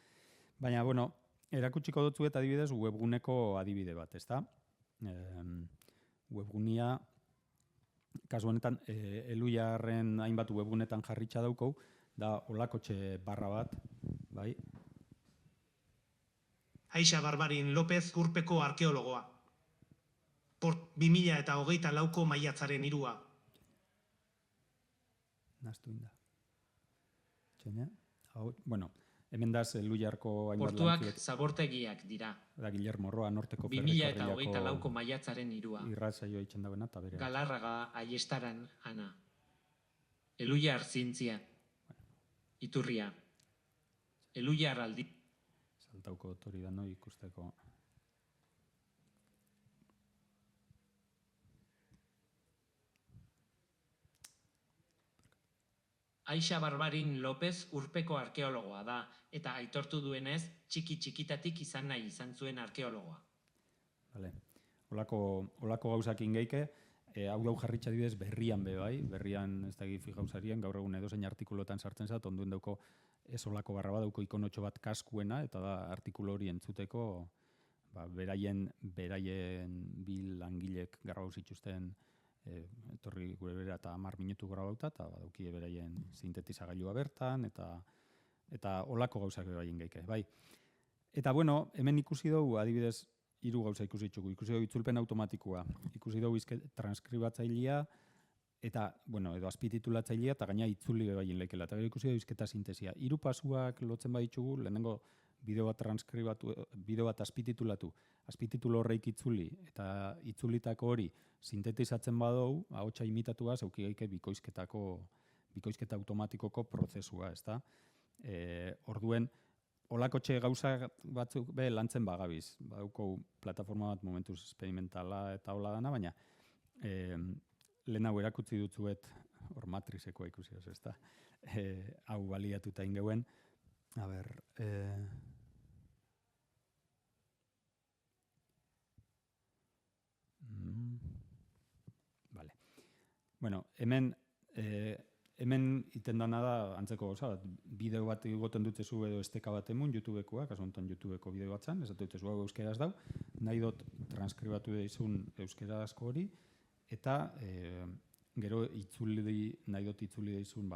Baina, erakutsiko dutzu eta adibidez webguneko adibide bat, ezta? Webgunia, kasu honetan, Elujarren hainbat webgunetan jarritxa daukau, da olakotxe barra bat, bai? Aixa Barbarin López Urpeko arkeologoa. 2024ko maiatzaren 3. Naztu inda. Txene? Hemen daz Elujarko hainbat portuak zabortegiak dira. Da Guillermo Roa, Norteko Ferrekarrilako 2024ko maiatzaren 3. Irratsaioa itzen dagoena eta bere. Galarraga Aiestaran Ana. Elujar zintzia. Iturria. Elujar aldi. Saltauko hori da noi ikusteko. Aixa Barbarin López Urpeko arkeologoa da, eta aitortu duenez, txiki-txikitatik izan nahi izan zuen arkeologoa. Olako gauzakin geike, hau jarritxa dibidez berrian bai, berrian ez da gifi gauzarien, gaur egun edozein artikulotan sartzen zat, onduen dauko ez olako barra bat, dauko ikonotxo bat kaskuena, eta da artikulo hori entzuteko beraien bi langilek grabau zituzten etorri gure bera eta 10 minutu grabauta, eta daukie beraien sintetizagailua bertan, eta olako gauzak beraien geike, bai. Eta bueno, hemen ikusi dugu, adibidez, 3 gauza ikusi ditugu. Ikusi dugu itzulpen automatikoa, ikusi dugu transkribatzailea, eta, bueno, edo azpititulatzailea, eta gaina itzuli bebaien leikela. Eta gero ikusi dugu izketa sintesia. 3 pasuak lotzen baditugu, lehenengo bideo bat transkribatu, bideo bat azpititulatu, azpititulo horreik itzuli, eta itzulitako hori sintetizatzen badou, ahotsa imitatuaz, auki gaike bikoizketa automatikoko prozesua, ezta? Orduen, olakotxe gauza batzuk lantzen bagabiz. Badauko plataforma bat momentuz experimentala eta hola dana, baina lehen hau erakutsi dutzuet hor matrizekoa ikusi ez, ezta? Hau baliatuta ingeuen. A ber... Vale. Bueno, hemen iten dana da antzeko gauza bat, bideo bat egoten dutzezu edo esteka bat emun, YouTubekoa, kasu honetan YouTubeko bideo batzan, ez dutzezu hau euskeraz dau, nahi dut transkribatu daizun euskerazko hori, eta gero nahi dut itzuli daizun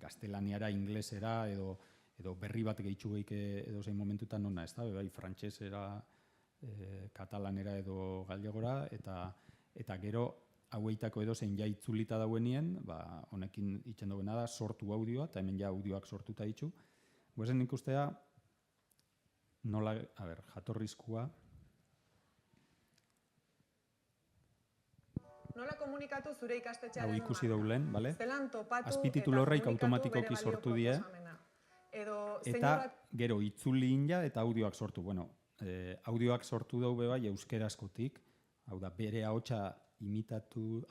gaztelaniara, inglesera, edo berri bat gehitxu geike edo zein momentutan nona, ez da, bai frantsesera, katalanera edo gallegora, eta gero haueitako edo zein ja itzulita dauenien, honekin itxen dagoena da, sortu audioa, eta hemen ja audioak sortuta ditu. Guezen ikustea, nola, jatorrizkoa. Nola komunikatu zure ikastetxearen hau ikusi dugu lehen, bale? Zelan topatu azpititulo horreik automatikoki sortu die, eta gero itzuli inja eta audioak sortu. Bueno, audioak sortu dugu bai euskerazkotik, hau da, bere ahotsa imitatu,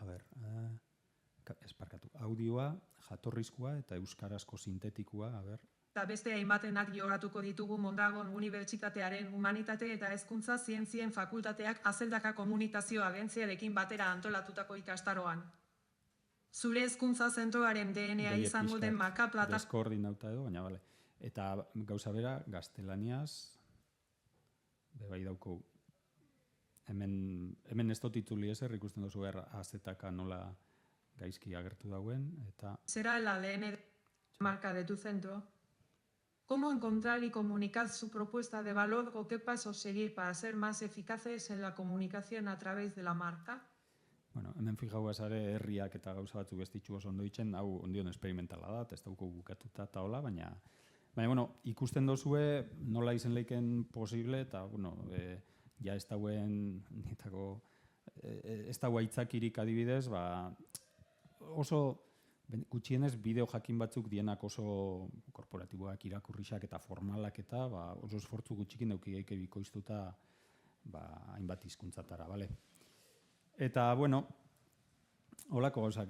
audioa, jatorrizkoa eta euskarazko sintetikoa, Eta beste hainbatenak jogatuko ditugu Mondragon Unibertsitatearen Humanitate eta Hezkuntza Zientzien Fakultateak Azeldaka Komunikazio Agentziarekin batera antolatutako ikastaroan. Zure hezkuntza zentroaren DNA izango den marka plata... Deskoordinauta edo, baina bale. Eta gauza bera, gaztelaniaz, bebai dauko. Hemen ez dut itzuli ezer, ikusten duzu azetaka nola gaizki agertu dauen, eta... Será la ADN marca de tu centro. ¿Cómo encontrar y comunicar su propuesta de valor o qué pasos seguir para ser más eficaces en la comunicación a través de la marca? Bueno, hemen fijau azare herriak eta gauza batzuk ez ditxu oso ondo ditzen, hau ondion experimentala da, ez dauko bukatuta eta hola, baina, bueno, ikusten dozue nola izen leiken posible, eta, bueno, ja ez dauen, ez daua itzakirik adibidez, oso, gutxienez bideo jakin batzuk dienak oso korporatiboak, irakurriak eta formalak eta oso esfortzu gutxikin daukigeike bikoiztuta hainbat hizkuntzatara, bale? Eta, bueno, holako gauzak.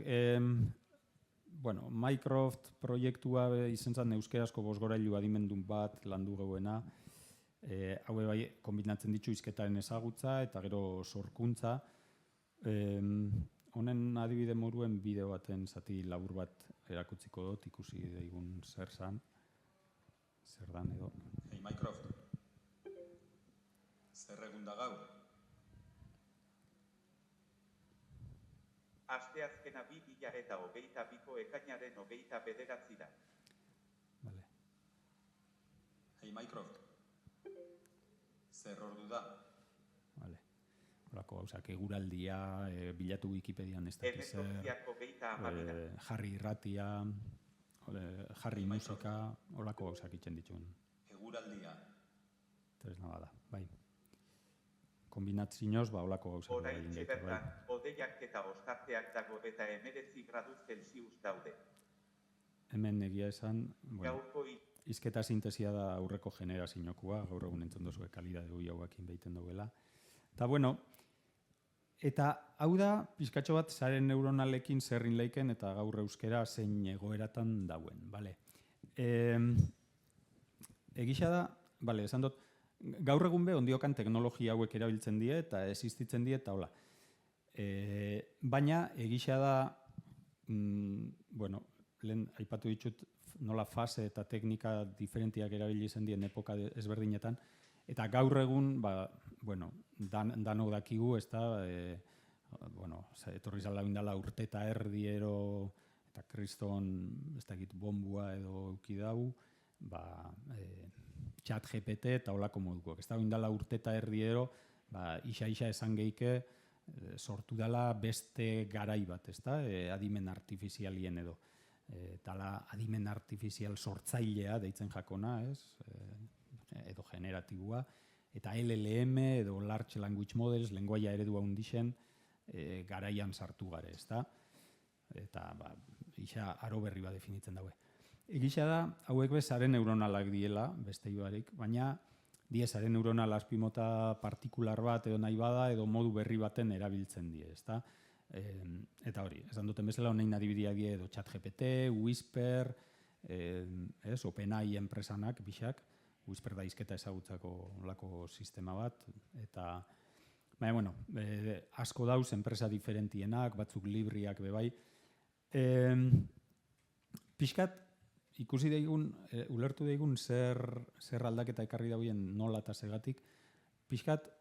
Bueno, Mycroft proiektua izen zen euskerazko bosgorailu adimendun bat landu gauena. Haue bai, kombinatzen ditu hizketaren ezagutza eta gero sorkuntza. Honen adibide moruen bideo baten zati labur bat erakutziko dut, ikusi daigun zer dan edo. Hey, Mycroft, zer egun da gau? Asteazkena 2022ko ekainaren 29 da. Vale. Hey, Mycroft, zer ordu da? Vale. Horako gauzak eguraldia, bilatu Wikipedian ez dakiz jarri irratia, jarri musika, horako gauzak itzen dituen. Eguraldia. Tresna bada, bai. Kombinatzioz, horako gauzak. Oraintxe bertan, hodeiak eta ostarteak dago eta 19 gradu Celsius daude. Hemen egia esan, hizketa sintesia da aurreko generaziokoa, gaur egun entzun duzue kalidade hori hauekin behiten duela. Eta bueno, eta hau da, pizkatxo bat zaren neuronalekin zerrin leiken eta gaur euskera zein egoeratan dauen, bale. Egisa da, bale, esan dut, gaur egun be, ondiokan teknologia hauek erabiltzen die eta existitzen die eta hola. Baina, egisa da, bueno, lehen aipatu ditut nola fase eta teknika diferentiak erabili izan dien epoka ezberdinetan, eta gaur egun, bueno, danok dakigu, ez da, etorri zala indala urte eta erdiero, eta kriston, ez dakit, bombua edo eukidau, chat GPT eta holako modukoak. Ez da, indala urte eta erdiero, isa esan geike, sortu dela beste garai bat, ez da, adimen artifizialien edo. Tala adimen artifizial sortzailea deitzen jakona, ez, edo generatibua, eta LLM edo Large Language Models, lenguaia eredua hundixen, garaian sartu gare, ez da? Eta, isa aro berri bat definitzen daue. Egisa da, hauek bez sare neuronalak diela, beste ibarik, baina die sare neuronal azpimota partikular bat edo nahi bada, edo modu berri baten erabiltzen die, ez da? Eta hori, esan duten bezala, honein adibidia die edo ChatGPT, Whisper, OpenAI enpresanak, bixak, Whisper da izketa ezagutzako olako sistema bat, eta, baina, bueno, asko dauz enpresa diferentienak, batzuk libriak bebai. Pixkat, ikusi daigun, ulertu daigun zer aldaketa ekarri dauen nola eta segatik, pixkat,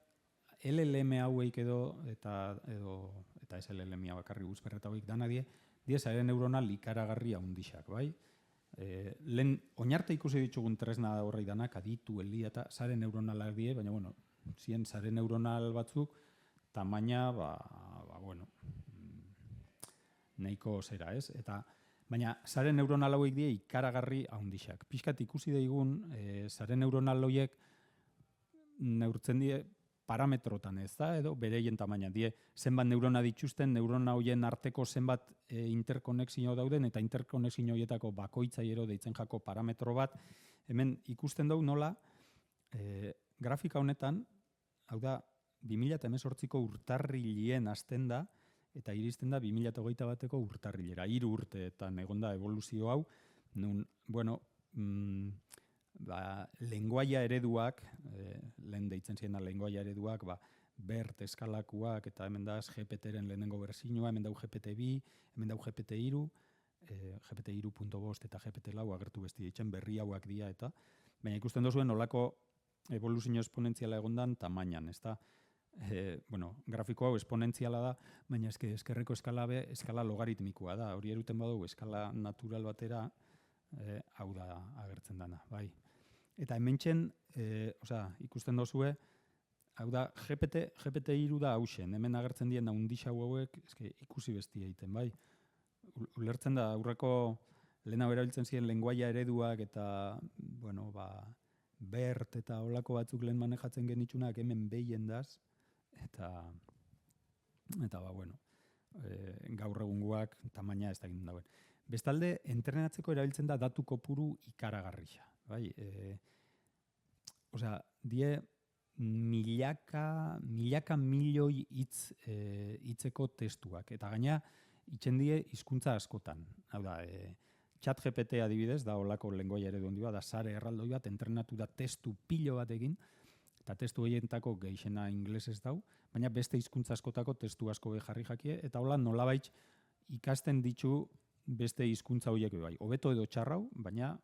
LLM hauek edo, eta ez LLM bakarri Whisper eta hauek dana die sare neuronal ikaragarria hundixak, bai? Lehen, oinarte ikusi ditugun tresna horrei danak, aditu, elia eta sare neuronalak die, baina, bueno, ziren sare neuronal batzuk, tamaina, bueno, nahiko zera, ez? Baina, sare neuronal hauek die ikaragarri hundixak. Pixkat ikusi daigun, sare neuronal hauek neurtzen die parametrotan, ez da, edo bereien tamaina. Die, zenbat neurona dituzten, neurona hoien arteko zenbat interkonexio dauden, eta interkonexio horietako bakoitzaiero deitzen jako parametro bat. Hemen ikusten dugu nola, grafika honetan, hau da, 2018ko urtarrilien hasten da, eta iristen da 2021 bateko urtarrilera. 3 urteetan egon da evoluzio hau, nun, bueno, lenguaia ereduak, lehen deitzen ziren lenguaia ereduak, BERT eskalakuak, eta hemen da GPT-ren lehenengo berzinoa, hemen dau GPT-2, hemen dau GPT-3, GPT-3.5 eta GPT-4 agertu besti ditzen, berri hauak dira, eta baina ikusten dozuen olako evoluzio esponentziala egondan tamainan, ez da? Grafiko hau esponentziala da, baina eskerreko eskala logaritmikoa da, hori eruten badugu eskala natural batera, hau da agertzen dana, bai. Eta hementxen, ikusten dozue, hau da, GPT-3 da hausen, hemen agertzen dien hundixau hauek, ikusi besti egiten, bai. Ulertzen da, aurreko lehena erabiltzen ziren lenguaia ereduak eta, bueno, BERT eta olako batzuk lehen manejatzen genitxunak hemen behien daz, eta, bueno, gaur egungoak tamaina ez da egin dauen. Bestalde, entrenatzeko erabiltzen da datu kopuru ikaragarria. Bai, die milaka milioi hitzeko testuak. Eta gaina, itzen die hizkuntza askotan. Hau da, ChatGPT adibidez, da olako lengoia eredu handi bat, da sare erraldoi bat, entrenatu da testu pilo bat egin, eta testu horientako gehixena inglesez dau, baina beste hizkuntza askotako testu asko jarri jakie, eta hola nolabait ikasten ditu beste hizkuntza horiek bai. Hobeto edo txarrau, baina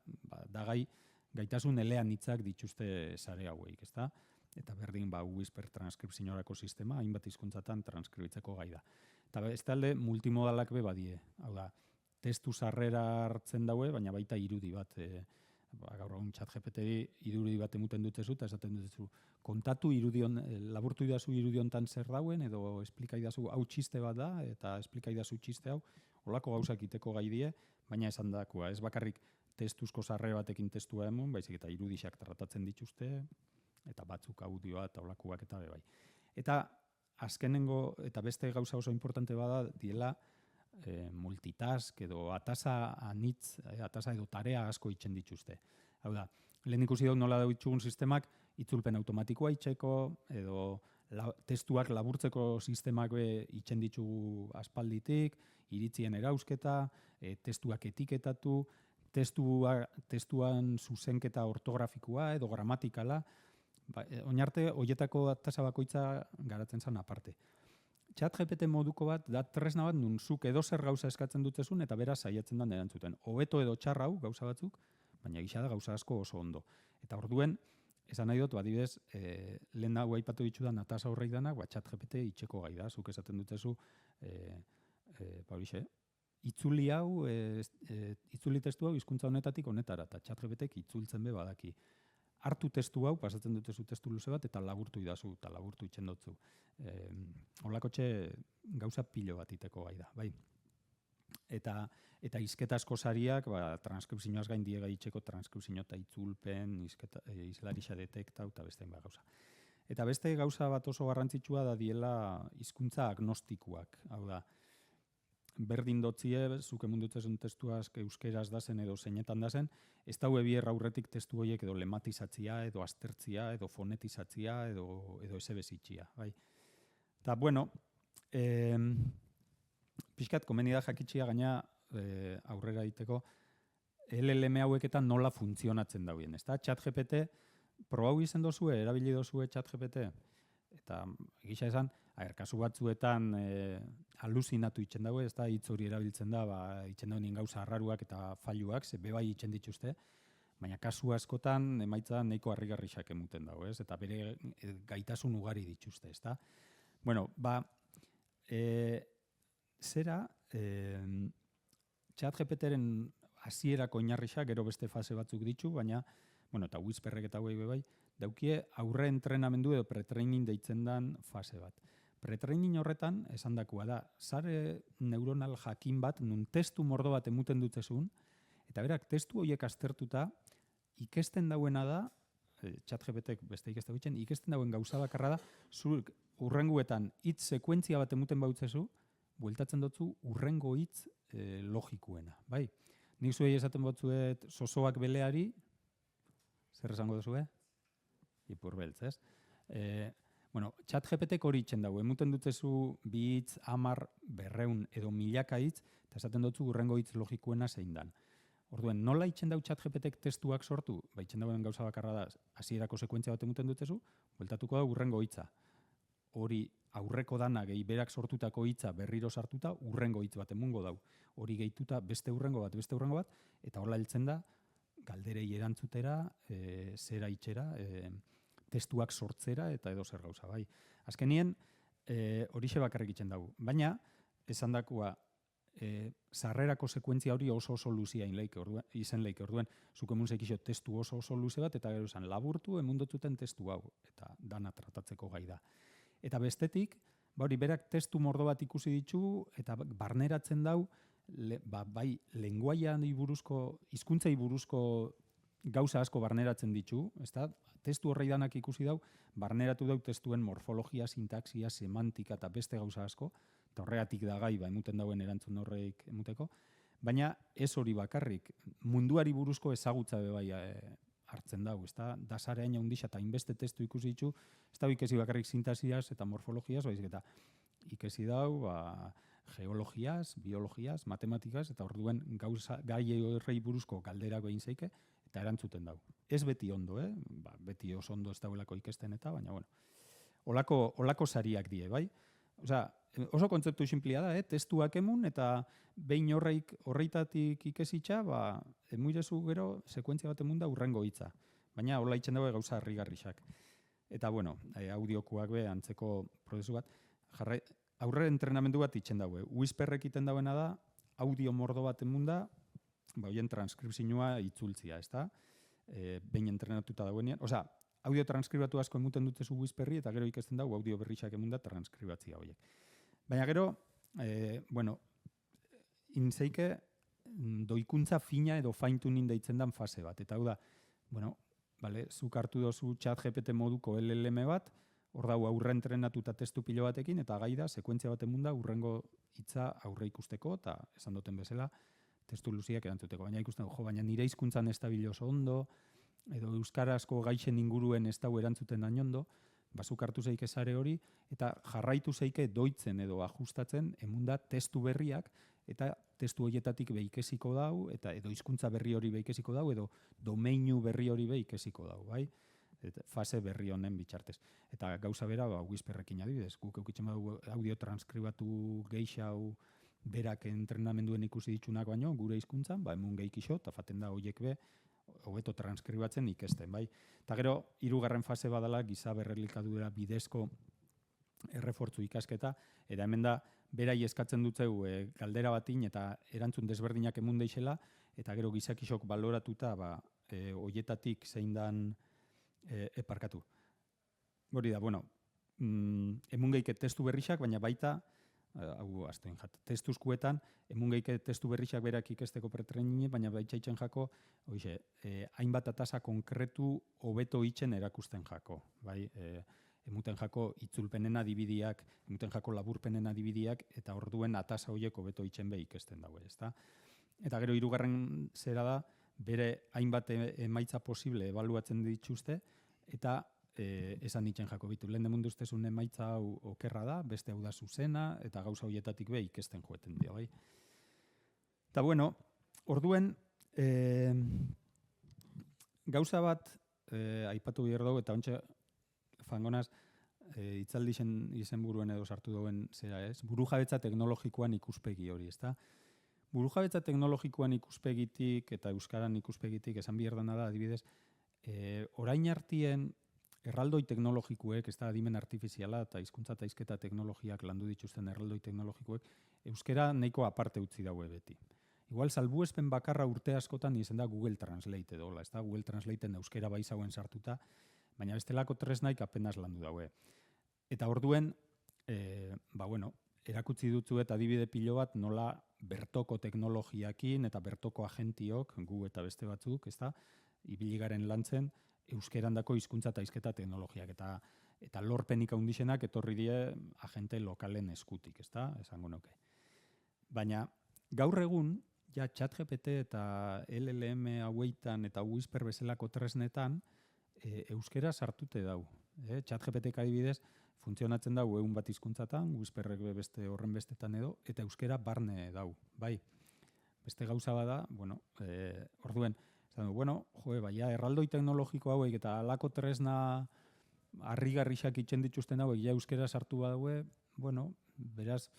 dagai gaitasun elean hitzak dituzte sare hauek, ezta? Eta berdin Whisper transkripziorako sistema, hainbat hizkuntzatan transkribitzeko gai da. Eta bestalde multimodalak be badie. Hau da, testu sarrera hartzen daue, baina baita irudi bat. Gaur egun ChatGPT-ri irudi bat emuten dutezu, eta esaten dutezu, kontatu irudion, laburtu idazu irudiontan zer dauen, edo esplikaidazu hau txiste bat da, eta esplikaidazu txiste hau, holako gauzak iteko gai die, baina esan dakoa, ez bakarrik testuzko sarre batekin testua emun, baizik eta irudixak tratatzen dituzte, eta batzuk audioa eta holakoak eta bai. Eta azkenengo, eta beste gauza oso importante bada, diela multitask edo atasa anitz, atasa edo tarea asko itzen dituzte. Hau da, lehen ikusi dut nola dautxugun sistemak, itzulpen automatikoa itxeko, edo testuak laburtzeko sistemak itzen ditugu aspalditik, iritzien erausketa, testuak etiketatu, testuan zuzenketa ortografikoa edo gramatikala, oinarte horietako tasa bakoitza garatzen zen aparte. ChatGPT moduko bat, da tresna bat nun zuk edo zer gauza eskatzen dutezun eta beraz saiatzen den erantzuten. Hobeto edo txarra hau gauza batzuk, baina gisa da gauza asko oso ondo. Eta orduen, esan nahi dut, adibidez, lehen hau aipatu ditudan atasa horreik danak, ChatGPT itxeko gai da, zuk esaten dutezu, itzuli hau, itzuli testu hau hizkuntza honetatik honetara, eta ChatGPTek itzultzen be badaki. Hartu testu hau, pasatzen dutezu testu luze bat, eta laburtu idazu, eta laburtu itxen dutzu. Holakotxe gauza pilo bat iteko gai da, bai. Eta hizketa asko sariak, transkripzioaz gain diega itxeko transkripzio eta itzulpen, izlarixa detektau, eta beste gauza. Eta beste gauza bat oso garrantzitsua da diela hizkuntza agnostikoak, hau da, berdin dotzie, zuk emundutzen testuaz euskeraz dazen edo zeinetan dazen, ez da bier aurretik testu horiek edo lematizatzia, edo aztertzia, edo fonetizatzia, edo esebezitxia, bai. Eta, bueno, pixkat, komeni da jakitxia gaina aurrera diteko, LLM haueketan nola funtzionatzen dauen, ez da? ChatGPT, probau izen dozue, erabili dozue ChatGPT, eta egisa esan, kasu batzuetan aluzinatu itxen dago, ez da, hitz hori erabiltzen da, itxen dagoen gauza arraruak eta failuak, ze bebai itxen dituzte, baina kasu askotan emaitza nahiko harrigarrixak emuten dago, ez? Eta bere gaitasun ugari dituzte, ez da? Bueno, zera, ChatGPTren hasierako oinarrixak, gero beste fase batzuk ditu, baina, bueno, eta Whisperrek eta hauei bebai, daukie aurre entrenamendu edo pretraining deitzen dan fase bat. Pretraining horretan, esan dakua da, sare neuronal jakin bat, nun testu mordo bat emuten dutzezun, eta berak testu horiek aztertuta, ikesten dauena da, ChatGPTek beste ikesten dutzen, ikesten dauen gauza bakarra da, zurek urrenguetan hitz sekuentzia bat emuten bautzezu, bueltatzen dutzu urrengo hitz logikuena, bai? Nik zuei esaten batzuet sosoak beleari, zer esango duzue? Ipur beltz, ez? Bueno, ChatGPTek hori itxen dago, emuten dutzezu bi hitz, 10, 200 edo milaka hitz, eta esaten dutzu urrengo hitz logikuena zein dan. Orduen, nola itxen dau ChatGPTek testuak sortu? Ba, itxen dagoen gauza bakarra da, hasierako sekuentzia bat emuten dutzezu, bueltatuko da urrengo hitza. Hori aurreko dana gehi berak sortutako hitza berriro sartuta, urrengo hitz bat emungo dau. Hori gehituta beste urrengo bat, eta hola heltzen da, galderei erantzutera, zera itxera, testuak sortzera eta edo zer gauza, bai. Azkenien, horixe bakarrik itxen dugu. Baina, esan dakua, sarrerako sekuentzia hori oso luzia izen leike orduen, zuk emun zeikixo testu oso luze bat, eta gero esan laburtu emundotzuten testu hau, eta dana tratatzeko gai da. Eta bestetik, hori berak testu mordo bat ikusi ditu, eta barneratzen dau, bai, lenguaian buruzko, hizkuntzai buruzko gauza asko barneratzen ditu, ezta? Testu horrei danak ikusi dau, barneratu dau testuen morfologia, sintaxia, semantika eta beste gauza asko, eta horregatik da gai, emuten dauen erantzun horreik emuteko, baina ez hori bakarrik, munduari buruzko ezagutza bai hartzen dau, ezta? Dasare hain handixa eta inbeste testu ikusi ditu, ez da ikesi bakarrik sintaxiaz eta morfologiaz, baizik eta ikesi dau, geologiaz, biologiaz, matematikaz, eta orduen gai horrei buruzko galderako egin zeike, eta erantzuten dau. Ez beti ondo, beti oso ondo ez dauelako ikesten eta, baina, bueno, olako sariak die, bai? Osea, oso kontzeptu sinplia da, testuak emun, eta behin horreitatik ikesitxa, emuirezu gero, sekuentzia bat emun da urrengo hitza. Baina, hola itxen dago gauza harrigarrixak. Eta, bueno, audiokuak be, antzeko prozesu bat, aurre entrenamendu bat itxen daue. Whisperrek iten dauena da, audio mordo bat emunda, hoien transkripzioa itzultzia, ez da? Behin entrenatuta dauenean. Osea, audio transkribatu asko emuten dutezu Whisperri, eta gero ikesten dago audio berrixak emunda transkribatzia horiek. Baina gero, bueno, intzeike doikuntza fina edo fine-tuning deitzen dan fase bat. Eta hau da, bueno, zuk hartu dozu ChatGPT moduko LLM bat, hor dago aurre entrenatuta testu pilo batekin, eta gai da, sekuentzia bat emunda urrengo hitza aurre ikusteko, eta esan duten bezala, testu luziak erantzuteko. Baina ikusten, baina nire hizkuntzan ez dabil oso ondo, edo euskarazko gaixen inguruen ez dago erantzuten dain ondo, bazuk hartu zeike sare hori, eta jarraitu zeike doitzen edo ajustatzen emunda testu berriak, eta testu horietatik beikesiko dau, eta edo hizkuntza berri hori beikesiko dau, edo domeinu berri hori beikesiko dau, bai? Fase berri honen bitxartez. Eta gauza bera, Whisperrekin adibidez, guk eukitzen badu audio transkribatu geixau berak entrenamenduen ikusi ditunak baino, gure hizkuntzan, emun gehikixo, eta faten da horiek be, hobeto transkribatzen ikesten, bai. Eta gero, 3. fase badala giza berrelikadura bidezko errefortzu ikasketa, eta hemen da, berai eskatzen dutzeu galdera batin eta erantzun desberdinak emun deixela, eta gero gizakixok baloratuta, hoietatik zein dan eparkatu. Hori da, bueno, emun geike testu berrixak, baina baita, hau aztuen jat, testuzkuetan, emun geike testu berrixak berak ikesteko pretrenine, baina baitxaitzen jako, hainbat atasa konkretu hobeto itzen erakusten jako, bai, emuten jako itzulpenen adibidiak, emuten jako laburpenen adibidiak, eta orduen atasa horiek hobeto itzen be ikesten daue, ezta? Eta gero 3. zera da, bere hainbat emaitza posible ebaluatzen dituzte, eta esan ditzen jako bitu. Lehen demundu ustezun emaitza hau okerra da, beste hau da zuzena, eta gauza horietatik be ikesten joeten dio, bai. Eta bueno, orduen, gauza bat aipatu behar dugu, eta ontsa fangonaz, itzaldi izenburuen edo sartu duen zera ez, burujabetza teknologikoan ikuspegi hori, ezta? Burujabetza teknologikoan ikuspegitik eta euskaran ikuspegitik esan behar dena da, adibidez, orain artien erraldoi teknologikuek, ez da adimen artifiziala eta hizkuntza eta hizketa teknologiak landu dituzten erraldoi teknologikuek, euskera nahiko aparte utzi daue beti. Igual, salbuespen bakarra urte askotan izen da Google Translate edo, ez da Google Translateen euskera baizauen sartuta, baina bestelako tresnaik apenas landu daue. Eta orduen, erakutsi dutzu eta adibide pilo bat nola bertoko teknologiakin eta bertoko agentiok, gu eta beste batzuk, ez da, ibiligaren lantzen, euskerandako hizkuntza eta hizketa teknologiak eta lorpenik handisenak etorri die agente lokalen eskutik, ezta? Esango nuke. Baina gaur egun ja ChatGPT eta LLM hauetan eta Whisper bezalako tresnetan euskera sartute dau. ChatGPT adibidez funtzionatzen dau egun bat hizkuntzatan, Whisperrek beste horren bestetan edo, eta euskera barne dau, bai. Beste gauza bada, orduen, baina erraldoi teknologiko hauek eta alako tresna harrigarrixak itzen dituzten hauek ja euskera sartu badaue, beraz,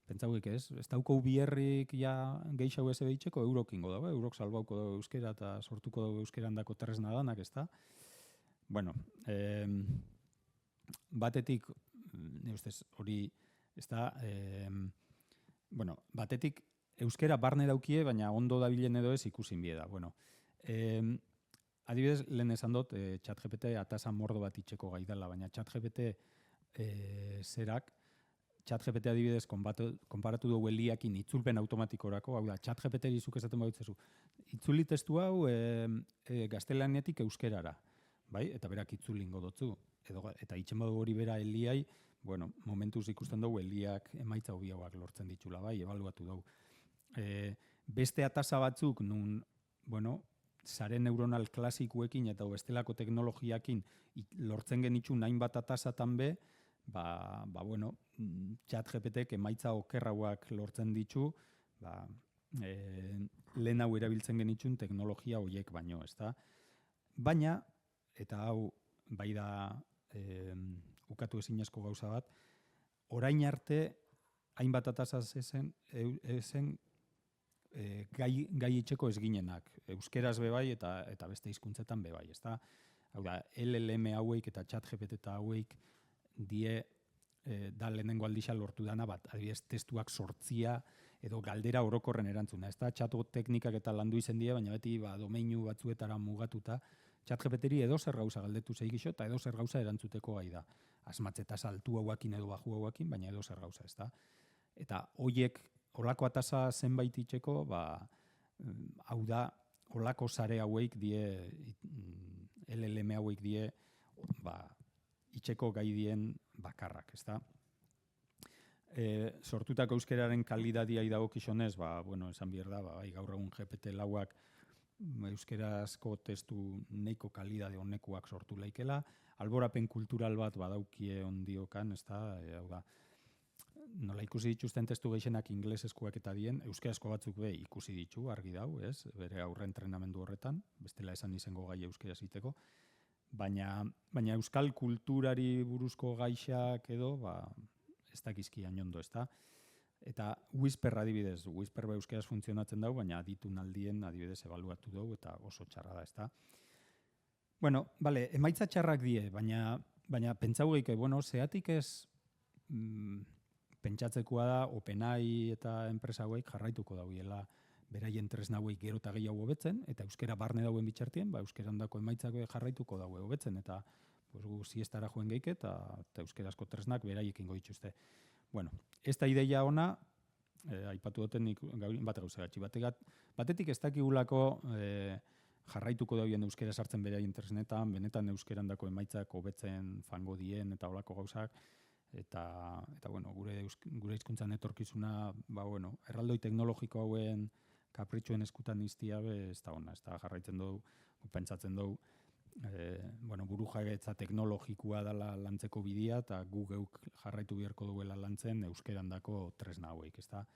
pentsauek ez dauko bierrik ja geixau ez ebeitzeko eurokingo dago, eurok salbauko dago euskera eta sortuko dago euskerandako tresna danak, ez da? Batetik, hori, ez da, batetik euskera barne daukie, baina ondo dabilen edo ez ikusin bieda, adibidez, lehen esan dut, ChatGPT atasa mordo bat itxeko gai dela, baina ChatGPT zerak, ChatGPT adibidez konparatu dugu eliakin itzulpen automatikorako, hau da, ChatGPT izuk esaten badutzezu, itzuli testu hau gaztelaniatik euskerara, bai? Eta berak itzulingo dotzu, eta itxen badu hori bera eliai, momentuz ikusten dugu eliak emaitza hobiagoak lortzen ditula, bai, ebaluatu dugu. Beste atasa batzuk, nun, sare neuronal klasikuekin eta bestelako teknologiakin lortzen genitxun hainbat atasatan be, ChatGPTek emaitza okerrauak lortzen ditu, lehen hau erabiltzen genitxun teknologia horiek baino, ezta? Baina, eta hau bai da ukatu ezinezko gauza bat, orain arte hainbat atasaz ezen gai itxeko ez ginenak. Euskeraz bebai eta beste hizkuntzetan bebai, ezta? Hau da, LLM hauek eta ChatGPT eta hauek die da lehenengo aldixa lortu dana bat, adibidez testuak sortzia edo galdera orokorren erantzuna. Ez da, chatbot teknikak eta landu izen die, baina beti domeinu batzuetara mugatuta, ChatGPT-ri edo zer gauza galdetu zeigixo eta edo zer gauza erantzuteko gai da. Asmatzeta saltu hauakin edo baju hauakin, baina edo zer gauza, ez da? Eta hoiek olako atasa zenbait itxeko, hau da, olako sare hauek die, LLM hauek die, itxeko gai dien bakarrak, ez da? Sortutako euskeraren kalidadia idagokizonez, esan behar da, gaur egun GPT lauak euskerazko testu neiko kalidade honekuak sortu laikela, alborapen kultural bat badaukie ondiokan, ez da, hau da, nola ikusi dituzten testu gehienak inglesezkoak eta dien, euskerazko batzuk be ikusi ditu, argi dau, ez, bere aurre entrenamendu horretan, bestela esan izango gai euskeraz iteko, baina euskal kulturari buruzko gaixak edo, ez dakizki ainondo, ez da. Eta Whisper adibidez, Whisper euskeraz funtzionatzen dago, baina aditunaldien adibidez ebaluatu dugu eta oso txarra da, ezta. Bueno, bale, emaitza txarrak die, baina pentsau geike, bueno, zeatik ez pentsatzekoa da OpenAI eta enpresa hauek jarraituko dauiela beraien tresna hauek gero eta gehiago hobetzen, eta euskera barne dauen bitxartien, euskeran dako emaitzak jarraituko daue hobetzen, eta gu siestara joen geike, eta euskerazko tresnak beraiek ingo dituzte. Bueno, ez da ideia ona, aipatu duten bat gauza gatsi, batetik ez dakigulako jarraituko dauen euskera sartzen beraien tresnetan, benetan euskeran dako emaitzak hobetzen fango dien, eta holako gauzak, eta bueno, gure hizkuntzan etorkizuna, erraldoi teknologiko hauen kapritxoen eskutan iztia ez da ona, ez da jarraitzen dugu, pentsatzen dugu, buru jabetza teknologikoa dela lantzeko bidea, eta gu geuk jarraitu beharko duela lantzen euskeran dako tresna hauek, ez da?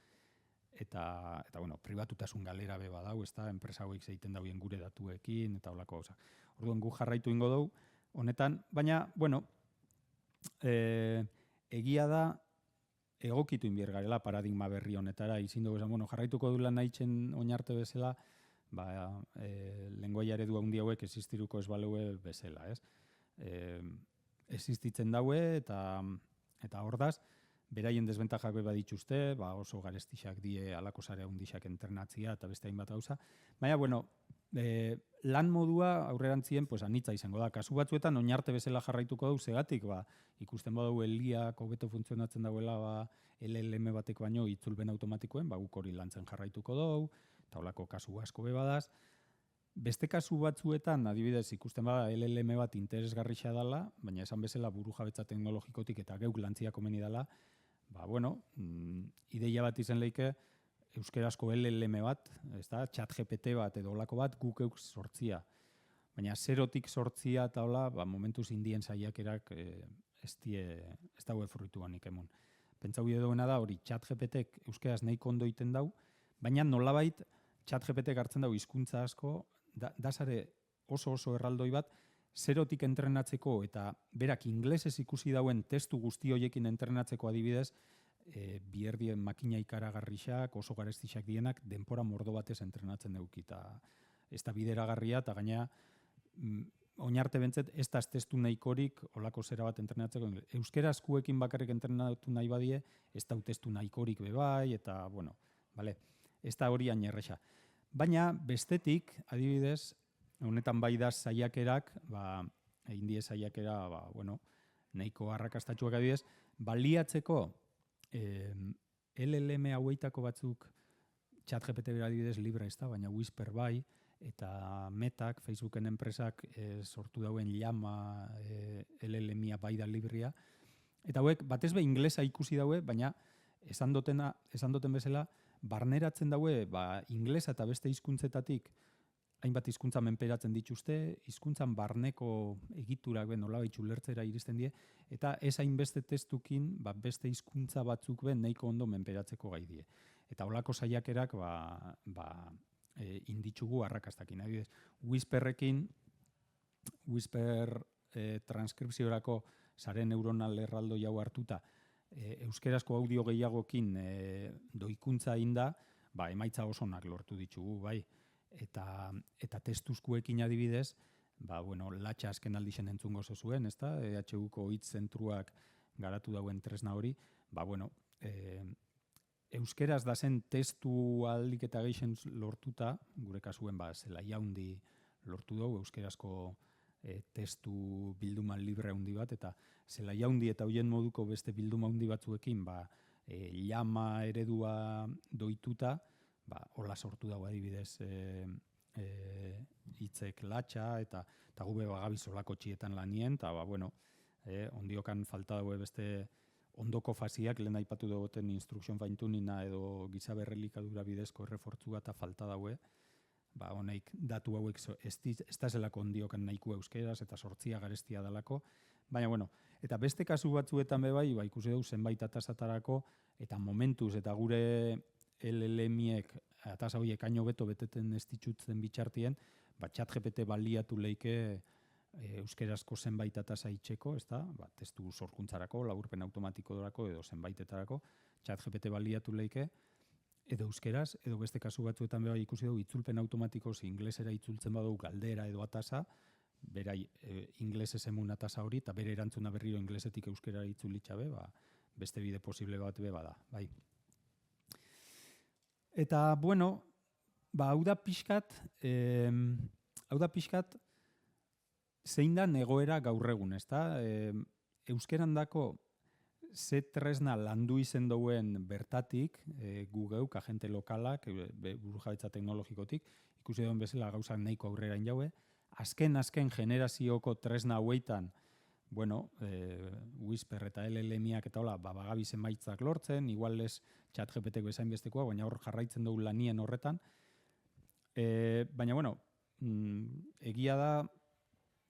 Eta pribatutasun galera beba dau, ez da? Enpresa hauek zeiten dauen gure datuekin, eta holako gauza. Orduan gu jarraitu ingo dugu, honetan, baina, egia da, egokitu inbiergarela paradigma berri honetara, izin dugu esan, jarraituko duela nahitzen oinarte bezala, lenguaia eredu handi hauek existiruko ez baleue bezala, ez? Existitzen daue, eta hordaz, beraien desbentajak beba dituzte, oso garestixak die alako zare handixak entrenatzia, eta beste hainbat gauza. Baina, lan modua aurrerantzien anitza izango da. Kasu batzuetan oinarte bezala jarraituko dugu zegatik, ikusten badau Eliak hobeto funtzionatzen dauela LLM batek baino itzulpen automatikoen, guk hori lantzen jarraituko dugu, eta holako kasu asko bebadaz. Beste kasu batzuetan, adibidez, ikusten bada LLM bat interesgarrixa dela, baina esan bezala buru jabetza teknologikotik eta geuk lantziak komeni dela, ideia bat izen leike, euskerazko LLM bat, ChatGPT bat edo holako bat guk euk sortzia. Baina zerotik sortzia eta hola, momentuz indien saiakerak ez daue fruitu banik emun. Pentsau duena da hori ChatGPTek euskeraz nahiko ondo iten dau, baina nolabait ChatGPTek hartzen dau hizkuntza asko, da zare oso erraldoi bat, zerotik entrenatzeko eta berak inglesez ikusi dauen testu guzti hoiekin entrenatzeko adibidez, bierdien makina ikaragarrixak, oso garestixak dienak, denpora mordo batez entrenatzen deukita. Ez da bideragarria, eta gaina oinarte bentzet, ez da testu nahikorik olako zera bat entrenatzeko. Euskerazkuekin bakarrik entrenatu nahi badie, ez da testu nahikorik bebai, eta, ez da hori ainerrexa. Baina, bestetik, adibidez, honetan bai da saiakerak, indie saiakera, nahiko arrakastatxuak adibidez, baliatzeko LLM haueitako batzuk ChatGPT bera adibidez libre ez da, baina Whisper bai, eta Metak, Facebooken enpresak sortu dauen Llama LLMia bai da librea. Eta hauek, batez be inglesa ikusi daue, baina esan duten bezala, barneratzen daue inglesa eta beste hizkuntzetatik hainbat hizkuntza menperatzen dituzte, hizkuntzan barneko egiturak nolabait ulertzera iristen die, eta ez hainbeste testukin beste hizkuntza batzuk nahiko ondo menperatzeko gai die. Eta holako saiakerak inditzugu arrakastakin. Adibidez, Whisper transkripziorako sare neuronal erraldo jau hartuta, euskerazko audio gehiagokin doikuntza inda, emaitza osonak lortu ditugu, bai. Eta testuzkuekin adibidez, latxa azken aldixen entzungo zuen, ez da, EHUko hitz zentruak garatu dauen tresna hori, euskeraz da zen testu aldik eta geixen lortuta, gure kasuen zela jaundi lortu dugu, euskerazko testu bilduman libre handi bat, eta zela jaundi eta hoien moduko beste bilduma handi batzuekin, Llama eredua doituta, hola sortu dago adibidez hitzek latxa, eta gube gabiz olako txietan lanien, eta ondiokan falta dago beste ondoko faziak, lehen aipatu dagoten instruction fine-tunina edo giza berrelikadura bidezko errefortzua eta falta daue, honeik datu hauek ez da zelako ondiokan nahiko euskeraz eta sortzia garestia dalako, baina eta beste kasu batzuetan bebai, ikusi dugu zenbait atasatarako, eta momentuz eta gure LLM-iek atasa horiek aino beto beteten ez ditzutzen bitxartien, ChatGPT baliatu leike euskerazko zenbait atasa itxeko, testu sorkuntzarako, laburpen automatiko dorako edo zenbaitetarako, ChatGPT baliatu leike, edo euskeraz, edo beste kasu batzuetan beha ikusi dugu itzulpen automatikoz inglesera itzultzen badu galdera edo atasa, bera inglesez emun atasa hori, eta bere erantzuna berriro inglesetik euskera itzulitxabe, beste bide posible bat be bada. Bai. Eta, bueno, hau da pixkat, zein da egoera gaur egun, ezta? Euskeran dako ze tresna landu izen duen bertatik, gu geuk, agente lokalak, burujabetza teknologikotik, ikusi duen bezala gauzak nahiko aurrera jaue, azken generazioko tresna hauetan, bueno, Whisper eta LLM-ak eta hola, bagabiz emaitzak lortzen, igual ez ChatGPT-ko esain bestekoa, baina hor jarraitzen dugu lanien horretan. Baina, bueno, egia da,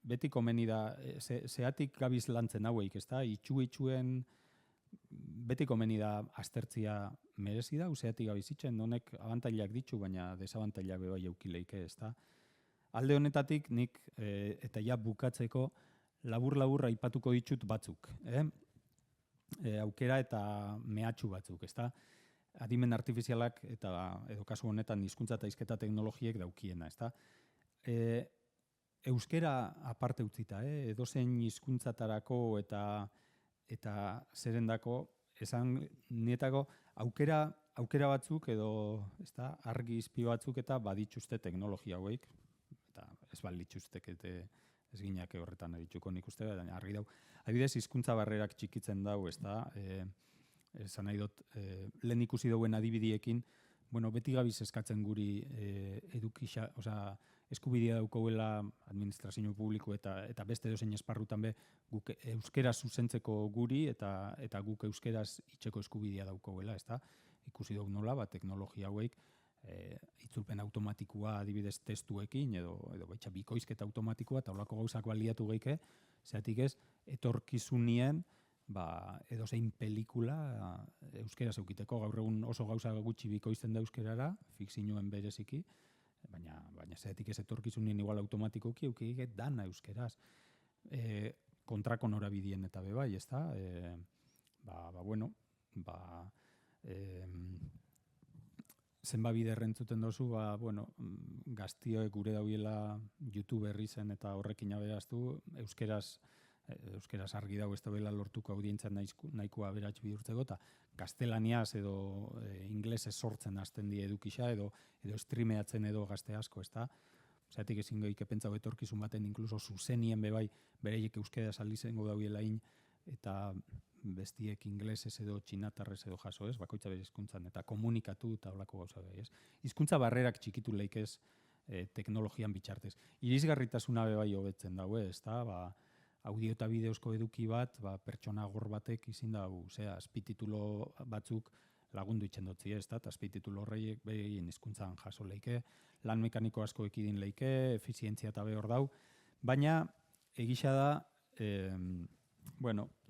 beti komeni da, zeatik gabiz lantzen haueik, ez da, itxuen beti komeni da aztertzia merezi da, zeatik gabiz itxen, honek abantailak ditu, baina desabantailak bebai eukileike, ez da. Alde honetatik nik, eta ja bukatzeko, labur aipatuko ditut batzuk. Aukera eta mehatxu batzuk, ez da. Adimen artifizialak eta edo kasu honetan hizkuntza eta hizketa teknologiek daukiena, ez da. Euskera aparte utzita, edozein hizkuntzatarako eta zerendako, esan nietako aukera batzuk edo argi izpi batzuk eta badituzte teknologia hauek, eta ez balituztek ez gineak horretan edituko nik uste, baina argi dau. Adibidez, hizkuntza barrerak txikitzen dau, ez da, esan nahi dut, lehen ikusi dauen adibidiekin, bueno, beti gabiz eskatzen guri eskubidea daukauela administrazio publiko eta beste dozein esparrutan be guk euskera zuzentzeko guri eta guk euskeraz itxeko eskubidea daukauela, ez da? Ikusi dugu nola, teknologia hauek itzulpen automatikoa adibidez testuekin edo baitxa bikoizketa automatikoa eta holako gauzak baliatu geike, zeatik ez, etorkizunien edozein pelikula euskera zeukiteko, gaur egun oso gauza gutxi bikoizten da euskerara, fikzioen bereziki, baina zeatik ez etorkizunien igual automatikoki eukik dana euskeraz. Kontrako norabidien eta bebai, ez da? Zenba bide errentzuten dozu, gaztioek gure dauiela YouTuber izen eta horrekin aberaztu, euskeraz argi dago ez da bela lortuko audientzat nahikoa aberats bihurtzeko, eta gaztelaniaz edo inglesez sortzen hasten die edukisa edo streameatzen edo gazte asko, ez da? Zatik ezin goik epentzau etorkizun baten inkluso zuzenien bebai bereiek euskeraz aldizengo dauielain eta bestiek inglesez edo txinatarrez edo jaso ez, bakoitza bere hizkuntzan eta komunikatu eta holako gauza bebai ez. Hizkuntza barrerak txikitu leikez teknologian bitxartez. Irisgarritasuna bebai hobetzen daue, ez da, audio eta bideozko eduki bat, pertsona gor batek izin dago, azpititulo batzuk lagundu itxen dutzi ez da, eta azpititulo horreiek behien hizkuntzan jaso leike, lan mekaniko asko ekidin leike, efizientzia eta behor dau, baina egisa da,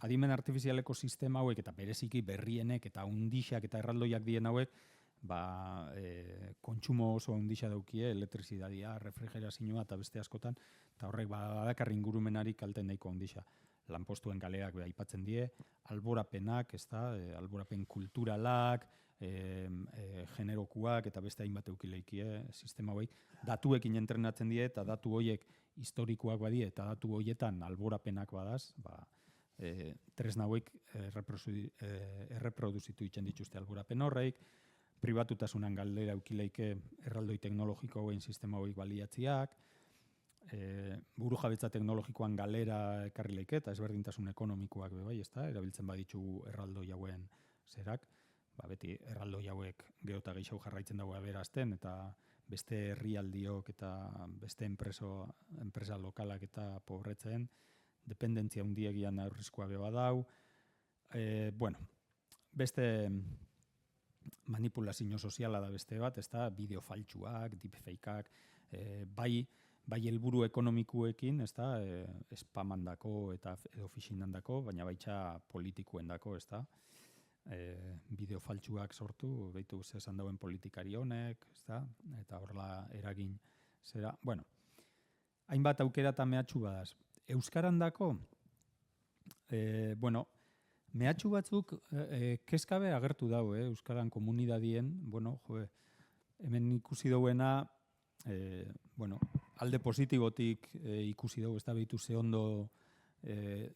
adimen artifizialeko sistema hauek eta bereziki berrienek eta undixak eta erraldoiak dien hauek, kontsumo oso handia daukie, elektrizidadia, refrigerazioa eta beste askotan, eta horrek badakarri ingurumenarik kalte nahiko handia. Lanpostuen galeak aipatzen die, alborapenak, alborapen kulturalak, generokuak eta beste hainbat eukileikie sistema hauek, datuekin entrenatzen die eta datu horiek historikoak badie eta datu horietan alborapenak badaz, tresna hauek erreproduzitu itzen dituzte alborapen horreik, pribatutasunan galdera eukileike erraldoi teknologiko hauen sistema hauek baliatziak, burujabetza teknologikoan galera ekarri leike eta ezberdintasun ekonomikoak bebai, erabiltzen baditzu erraldoi hauen zerak, beti erraldoi hauek geota gehiago jarraitzen dago aberazten eta beste herrialdiok eta beste enpresa lokalak eta pobretzen, dependentzia hundiegian aurrizkoa beba dau, beste manipulazio soziala da beste bat, bideo faltsuak, deepfakeak, bai helburu ekonomikuekin, spamandako eta edo phishingandako, baina baitza politikuendako, bideo faltsuak sortu, behitu zesan dauen politikari honek, eta horrela eragin zera. Bueno, hainbat aukera eta mehatxu badaz. Euskarandako, mehatxu batzuk kezkabe agertu dau, Euskaran komunidadien, hemen ikusi dauena, alde positibotik ikusi dugu, ez da behitu ze ondo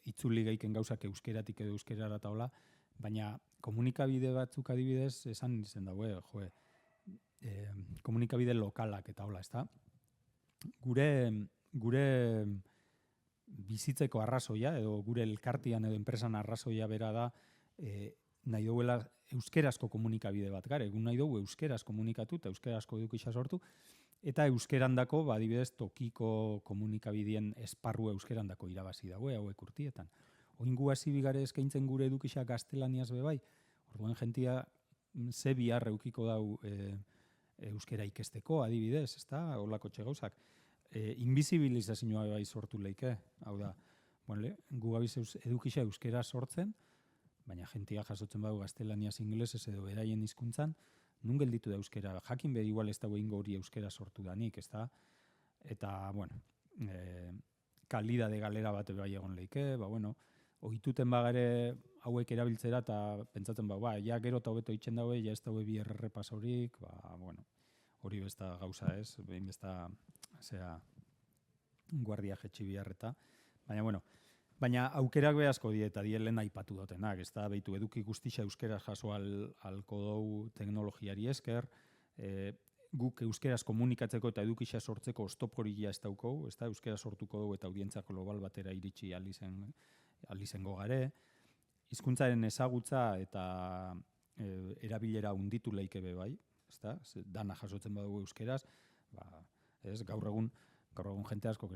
itzuli gaiken gauzak euskeratik edo euskerara eta hola, baina komunikabide batzuk adibidez esan izen dago, komunikabide lokalak eta hola, ez da? Gure bizitzeko arrazoia, edo gure elkartian edo enpresan arrazoia bera da, nahi duguela euskerazko komunikabide bat, egun nahi dugu euskeraz komunikatu eta euskarazko edukisa sortu, eta euskerandako, adibidez, tokiko komunikabideen esparru euskerandako irabazi dago, hauek urtietan. Oingu hasi bigare eskaintzen gure edukisa gaztelaniaz bebai, orduan jentia ze bihar eukiko dau euskera ikesteko, adibidez, ez da, holako txegauzak. Invisibilizazioa bai sortu leike, hau da, gu gabiz edukisa euskera sortzen, baina jentia jasotzen badu gaztelaniaz ingelesez edo beraien hizkuntzan, nun gelditu da euskera, jakin be igual ez dago ingo hori euskera sortu danik, ez da? Eta, kalidade galera bat bai egon leike, ohituten bagare hauek erabiltzera eta pentsatzen ja gero eta hobeto itzen daue, ja ez daue bi errepasorik, hori besta gauza ez, behin besta guardia jetxi biharreta, baina aukerak behazko dieta dielen aipatu dutenak, ez da, behitu eduki guztixa euskeraz jaso alko dou teknologiari esker, guk euskeraz komunikatzeko eta edukixa sortzeko oztoporia ez daukou, ez da, euskeraz sortuko dugu eta audientzia global batera iritsi alizengo gare, hizkuntzaren ezagutza eta erabilera unditu leike be bai, ez da, dana jasotzen badugu euskeraz, ez, gaur egun jente asko,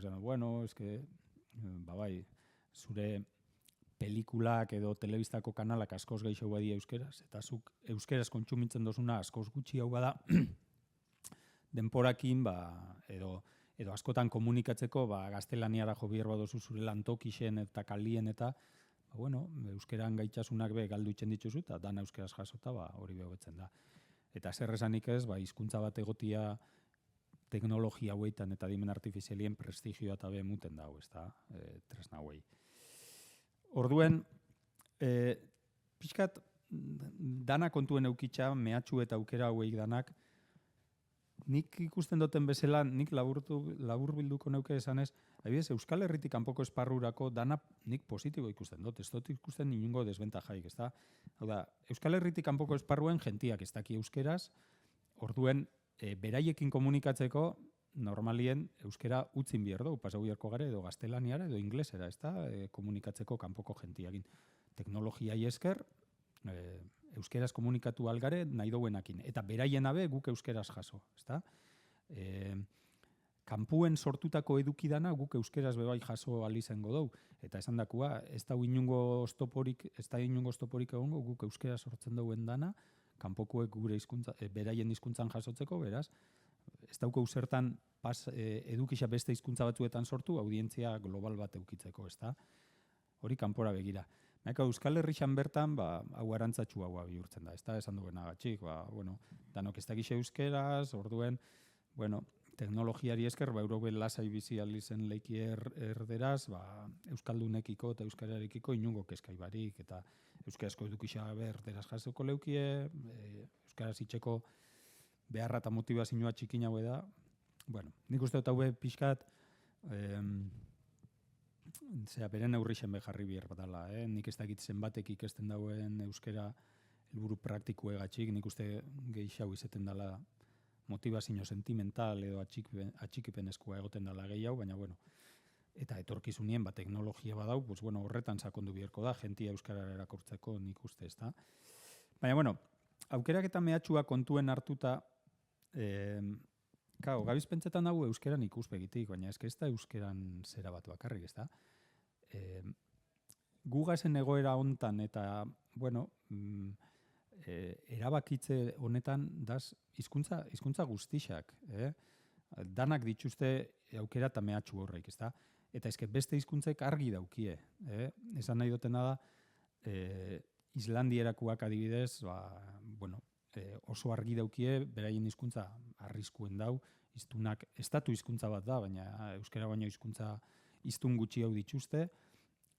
zure pelikulak edo telebistako kanalak askoz gehiago badia euskeraz, eta zuk euskeraz kontsumitzen dozuna askoz gutxi hau bada, denporakin, edo askotan komunikatzeko, gaztelaniara jo bihar badozu zure lantokixen eta kalien eta, euskeran gaitasunak be galdu itzen dituzu, eta dana euskeraz jasota, hori behobetzen da. Eta zer esanik ez, hizkuntza bat egotia teknologia hauetan eta adimen artifizialien prestigioa eta behemuten dago, ez da, tresna hauei. Orduen, pixkat dana kontuen eukitza, mehatxu eta aukera haueik danak, nik ikusten duten bezala, nik labur bilduko neuke esanez, adibidez, Euskal Herritik kanpoko esparrurako dana nik positibo ikusten dut, ez dut ikusten inungo desbentajaik, ez da? Hau da, Euskal Herritik kanpoko esparruen jentiak ez daki euskeraz, orduen, beraiekin komunikatzeko, normalien euskera utzin behar dugu, pasau biharko gare, edo gaztelaniara, edo inglesera, ez da, komunikatzeko kanpoko jentiakin. Teknologiai esker, euskeraz komunikatu algare nahi duenakin, eta beraien abe guk euskeraz jaso, ez da? Kanpuen sortutako edukidana guk euskeraz bebai jaso alizengo dugu, eta esan dakua, ez da inungo oztoporik egongo guk euskeraz sortzen duen dana, kanpokoek gure beraien hizkuntzan jasotzeko, beraz, ez dauko zertan edukisa beste hizkuntza batzuetan sortu, audientzia global bat eukitzeko, ez da? Hori kanpora begira. Euskal Herrixan bertan, hau arantzatxu hau bihurtzen da, ez da, esan duen agatxik, danok ez dakixe euskeraz, orduen, teknologiari esker, eurobe lasai bizi alizen leiki erderaz, euskaldunekiko eta euskararekiko inungo kezkai barik, eta euskarazko edukisa erderaz jasoko leukie, euskaraz itxeko beharra eta motivazioa txikin haue da. Nik uste dut haue pixkat, beren aurrixen beharri bihar batala, nik ez dakit zenbatek ikesten dauen euskara helburu praktikuegatxik, nik uste gehiago izeten dela motivazio sentimental edo atxikipenezkoa egoten dela gehiago, baina eta etorkizunien teknologia badau, horretan sakondu biharko da, jentia euskarara erakortzeko nik uste ez da. Baina, aukerak eta mehatxua kontuen hartuta, gabiz pentsetan dago euskeran ikuspegitik, baina ez da euskeran zera bat bakarrik, ez da. Gugazen egoera hontan eta, erabakitze honetan daz hizkuntza guztixak. Danak dituzte aukera eta mehatxu horreik, ez da. Eta beste hizkuntzek argi daukie. Esan nahi dutena da, Islandierakoak adibidez, oso argi daukie, beraien hizkuntza arriskuen dau, iztunak estatu hizkuntza bat da, baina euskara baino hizkuntza iztun gutxi hau dituzte,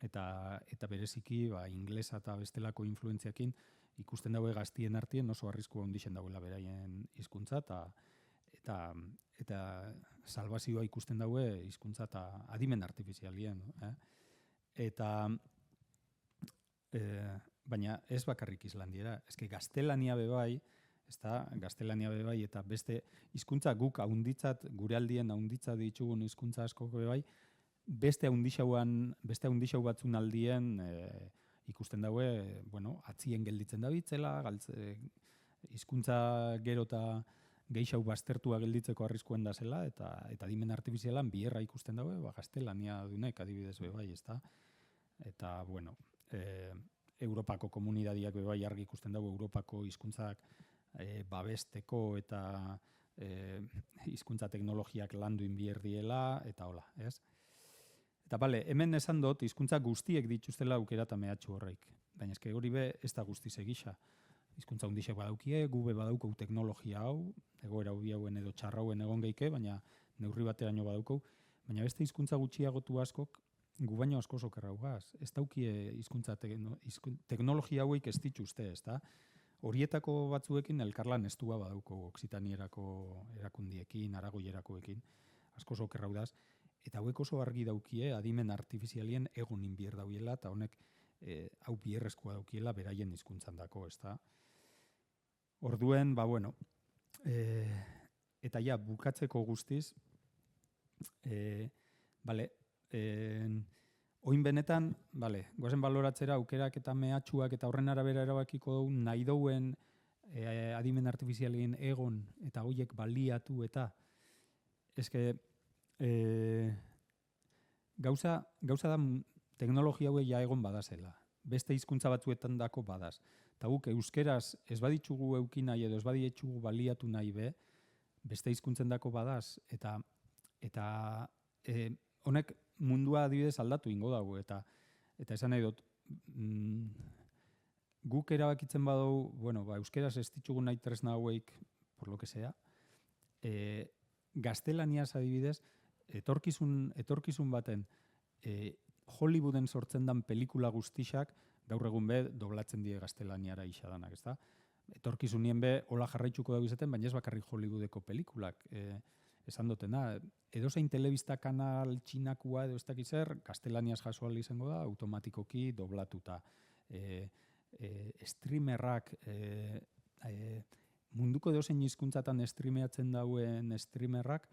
eta bereziki inglesa eta bestelako influentziakin ikusten daue gaztien artien oso arriskua handixen dauela beraien hizkuntza eta salbazioa ikusten daue hizkuntza eta adimen artifizialien. Eta baina ez bakarrik Islandiera, eske gaztelania bebai, gaztelania bebai eta beste hizkuntza guk haunditzat, gure aldien haunditzat ditugun hizkuntza asko bebai, beste haundixau batzun aldien ikusten daue, atzien gelditzen dabitzela, hizkuntza gero eta geixau baztertua gelditzeko arriskuen da zela, eta adimen artifizialan bierra ikusten daue, gaztelania dunek adibidez bebai, ezta? Eta, Europako komunidadiak bebai argi ikusten dago Europako hizkuntzak babesteko eta hizkuntza teknologiak landu inbier diela, eta hola, ez? Eta bale, hemen esan dut, hizkuntza guztiek dituztela aukera eta mehatxu horreik. Baina eske hori be, ez da guztiz egisa. Hizkuntza hundixek badaukie, gube badaukau teknologia hau, egoera hobi hauen edo txarrauen egon geike, baina neurri bateraino badaukau. Baina beste hizkuntza gutxiagotu askok, gu baino asko sokerraugaz. Ez daukie hizkuntza teknologia hauek ez dituzte, ez da? Horietako batzuekin elkarlan estua badauko Oksitanierako erakundiekin, Aragoierakoekin, asko sokerraudaz. Eta hauek oso argi daukie adimen artifizialien egon inbier dauiela, eta honek hau bierrezkoa daukiela beraien hizkuntzan dako, ez da? Orduen, eta ja, bukatzeko guztiz, oin benetan, goazen baloratzera aukerak eta mehatxuak eta horren arabera erabakiko dugu nahi douen adimen artifizialien egon eta hoiek baliatu eta eske gauza da teknologia hauek ja egon badazela. Beste hizkuntza batzuetan dako badaz. Eta guk euskeraz ez baditzugu euki nahi edo ez baditzugu baliatu nahi be, beste hizkuntzen dako badaz. Eta honek mundua adibidez aldatu ingo dago. Eta esan nahi dut, guk erabakitzen badugu, euskeraz ez ditugu nahi tresna hauek, por lo que sea, gaztelaniaz adibidez, etorkizun baten Hollywooden sortzen dan pelikula guztixak gaur egun be doblatzen die gaztelaniara isadanak, ezta? Etorkizunien be hola jarraitzuko dago izaten, baina ez bakarrik Hollywoodeko pelikulak esan dutena. Edozein telebista kanal txinakua edo ez dakiz zer, gaztelaniaz jaso ahal izango da, automatikoki doblatuta. Streamerrak, munduko edozein hizkuntzatan streameatzen dauen streamerrak,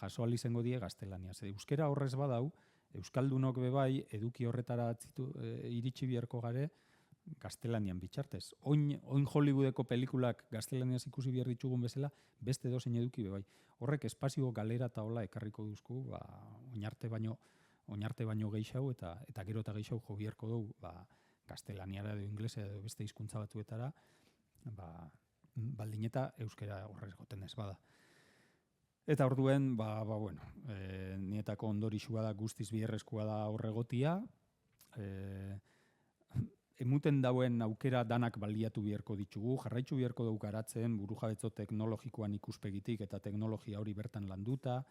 jaso ahal izango die gaztelaniaz. Euskera horrez badau, euskaldunok bebai eduki horretara iritsi biharko gare gaztelanian bitxartez. Oin Hollywoodeko pelikulak gaztelaniaz ikusi behar ditugun bezala, beste edozein eduki bebai. Horrek espazio galera eta hola ekarriko duzku, oinarte baino geixau eta gero eta geixau jo biharko dugu gaztelaniara edo inglesa edo beste hizkuntza batzuetara, baldin eta euskera horrez goten ez bada. Eta orduen, nietako ondorixua da guztiz biherrezkoa da horregotia. Emuten dauen aukera danak baliatu biherko ditugu, jarraitzu biherko dugu garatzen burujabetzo teknologikoan ikuspegitik eta teknologia hori bertan landuta,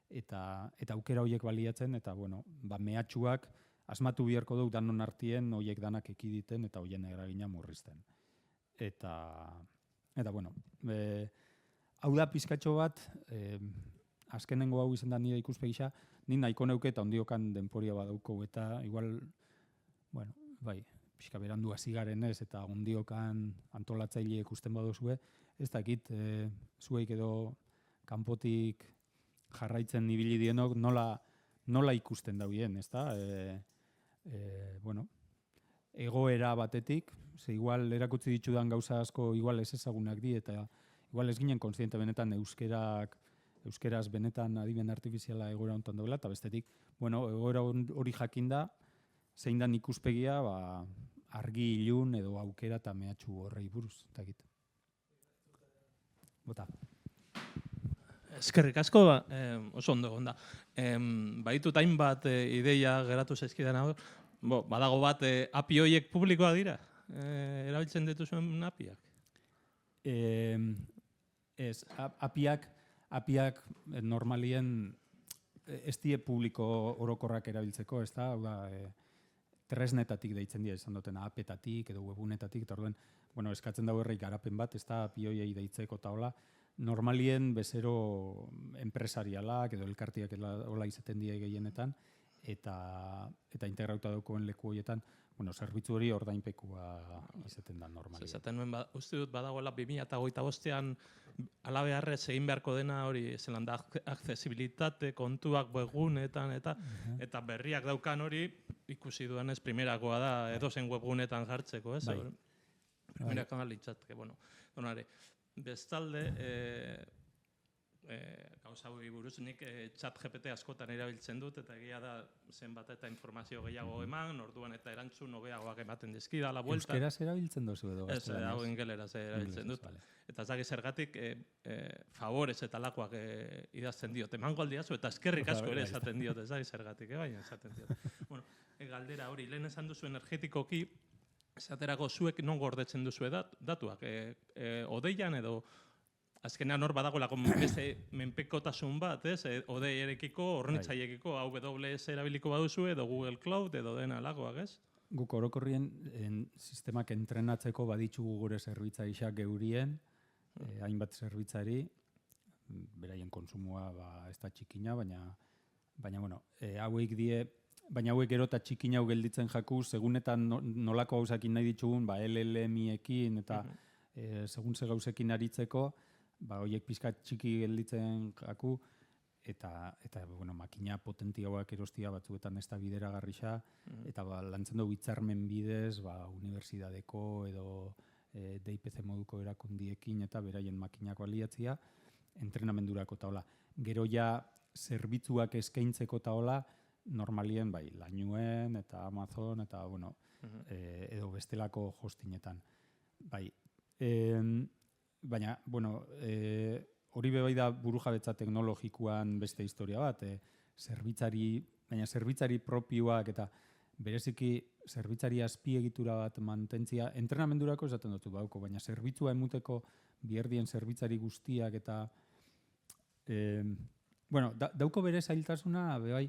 eta aukera horiek baliatzen, eta mehatxuak asmatu biherko dugu danon artien horiek danak ekiditen eta horien eragina murrizten. Hau da pizkatxo bat, azkenengo hau izan da nire ikuspegisa, ni nahiko neuke eta ondiokan denporia badauko, eta igual, pixka berandu hasi garen ez, eta ondiokan antolatzaile ikusten badozue, ez dakit, zueik edo kanpotik jarraitzen ibili dienok nola ikusten dauen, ez da? Egoera batetik, ze igual erakutsi ditudan gauza asko igual ez ezagunak di, eta igual ez ginen konstiente benetan euskeraz benetan adimen artifiziala egoera hontan daula, eta bestetik, egoera hori jakinda, zein dan ikuspegia, argi ilun edo aukera eta mehatxu horrei buruz, eta egit. Bota. Eskerrik asko, oso ondo egon da. Baitut hainbat ideia geratu zaizkidan hau, badago bat API horiek publikoa dira? Erabiltzen dituzuen APIak? Ez, APIak normalien ez die publiko orokorrak erabiltzeko, ez da? tresnetatik deitzen dira, esan dutena apetatik edo webunetatik, eta orduen, eskatzen dago herri garapen bat, ez da API-ei deitzeko eta hola, normalien bezero enpresarialak edo elkartiak hola izaten die gehienetan, eta integrauta daukoen leku horietan, zerbitzu hori ordainpekua izaten da normalien. Esaten nuen, uste dut badagoela 2025an alabeharrez egin beharko dena hori, zelan da, accesibilitate kontuak webgunetan, eta berriak daukan hori, ikusi duanez, primerakoa da, edozen webgunetan jartzeko, ez? Primerakoa litzateke, donare. Bestalde, gauza hori buruz, nik chat GPT askotan erabiltzen dut, eta egia da zenbat eta informazio gehiago eman, orduan eta erantzun hobeagoak ematen dizkida, la vuelta. Euskeraz erabiltzen duzu edo? Ez, hau ingeleraz erabiltzen dut. Eta ez daki zergatik favorez eta lakoak idazten diot. Emango aldiazu eta eskerrik asko ere esaten diot, ez daki zergatik, baina esaten diot. Galdera hori, lehen esan duzu energetikoki, esaterako zuek non gordetzen duzu datuak, odeian edo azkenean hor badagoelako beste menpekotasun bat, ez? Odei-erekiko, hornitzaiekiko, AWS erabiliko baduzu edo Google Cloud edo dena lagoak, ez? Guk orokorrien sistemak entrenatzeko baditzugu gure zerbitzarixak geurien, hainbat zerbitzari, beraien konsumoa ez da txikina, baina hauek die, baina hauek gero eta txikina hau gelditzen jaku, segunetan nolako gauzakin nahi ditugun, LLM-ekin eta segun ze gauzekin aritzeko, horiek pizkat txiki gelditzen jaku, eta makina potentiagoak erostia batzuetan ez da bideragarrisa, eta lantzen dugu hitzarmen bidez, unibertsitateko edo DIPC moduko erakundiekin eta beraien makinako aliatzia, entrenamendurako eta hola. Gero ja zerbitzuak eskaintzeko eta hola, normalien lainuen eta Amazon eta edo bestelako hostinetan. Baina, hori bebai da burujabetza teknologikoan beste historia bat, baina zerbitzari propioak eta bereziki zerbitzari azpiegitura bat mantentzia, entrenamendurako esaten dutu bauko, baina zerbitzua emuteko bierdien zerbitzari guztiak eta dauko bere zailtasuna, bebai,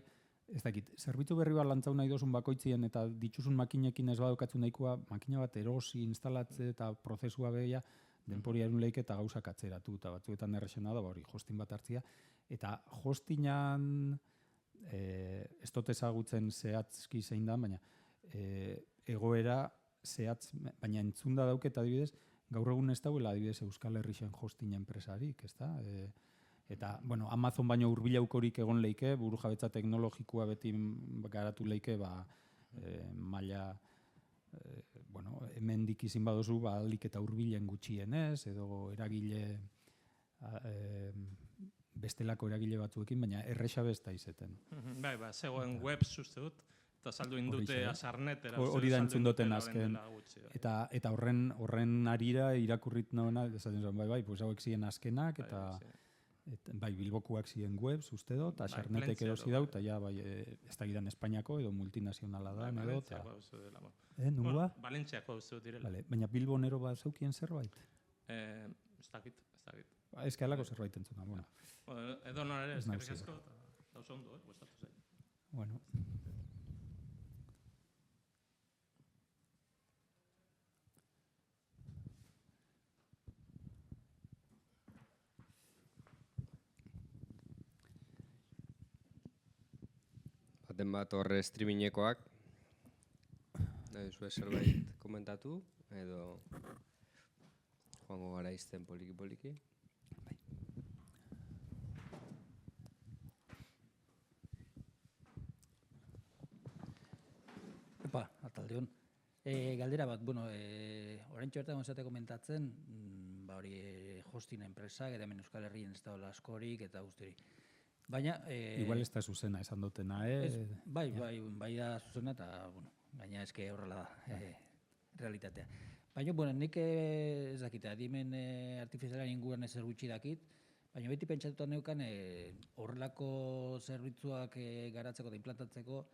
ez dakit, zerbitzu berri bat lantzau nahi dozun bakoitzien eta dituzun makinekin ez badokatzen nahikoa, makina bat erosi, instalatze eta prozesua behia, denporiaren leik eta gauzak atzeratu, eta batzuetan errexena da, hori hostin bat hartzia, eta hostinan ez dut ezagutzen zehatzki zein da, baina egoera zehatz, baina entzunda dauket adibidez, gaur egun ez dauela adibidez Euskal Herrixen hostin enpresarik, ez da? Eta, Amazon baino hurbilaukorik egon leike, burujabetza teknologikoa beti garatu leike, maila, hemendik izin badozu, alik eta hurbilen gutxienez, edo eragile, bestelako eragile batzuekin, baina errexabe ez da izeten. Zegoen web uste dut, eta saldu indute azarnetera. Hori da entzun duten azken. Eta horren arira irakurrit nagoena, esaten zuen, hauek ziren azkenak, eta Bilbokoak ziren webs, uste dut, eta sarnetek erosi dau, eta ez da gidan Espainiako edo multinazionala da, edo, eta... Nungoa? Valentziako uste dut direla. Baina Bilbonero bat zeukien zerbait? Ez dakit. Ez que alako zerbait entzuna, Edo nora ere, eskerrik asko, eta oso ondo, gustatu zain. Bueno. Baten bat horre streamingekoak, nahi zuen zerbait komentatu, edo joango gara izten poliki-poliki. Ataldeon. Galdera bat, oraintxo bertan gonzate komentatzen, hori hosting enpresak, eta hemen Euskal Herrien ez da askorik, eta guztirik. Baina... Igual ez da zuzena esan dutena, Bai da zuzena, eta, gaina eske horrela da, realitatea. Baina, nik ez dakit, adimen artifizialaren inguruan ezer gutxi dakit, baina beti pentsatuta neukan horrelako zerbitzuak garatzeko eta implantatzeko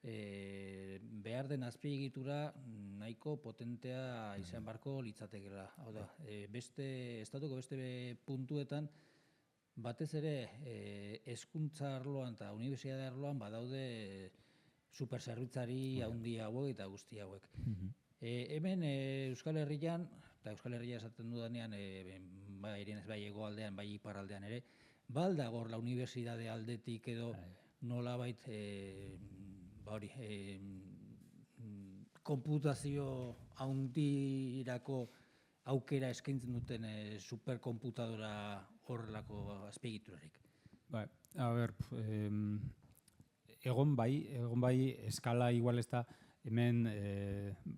behar den azpiegitura nahiko potentea izan barko litzatekela. Hau da, estatuko beste puntuetan, batez ere hezkuntza arloan eta unibertsitate arloan badaude superzerbitzari handi hauek eta guzti hauek. Hemen Euskal Herrian, eta Euskal Herria esaten dudanean, bai irenez bai hegoaldean, bai iparraldean ere, baldagor la unibertsitate aldetik edo nolabait konputazio handirako aukera eskaintzen duten superkonputadora horrelako azpiegiturarik. A ber, egon bai, eskala igual ez da, hemen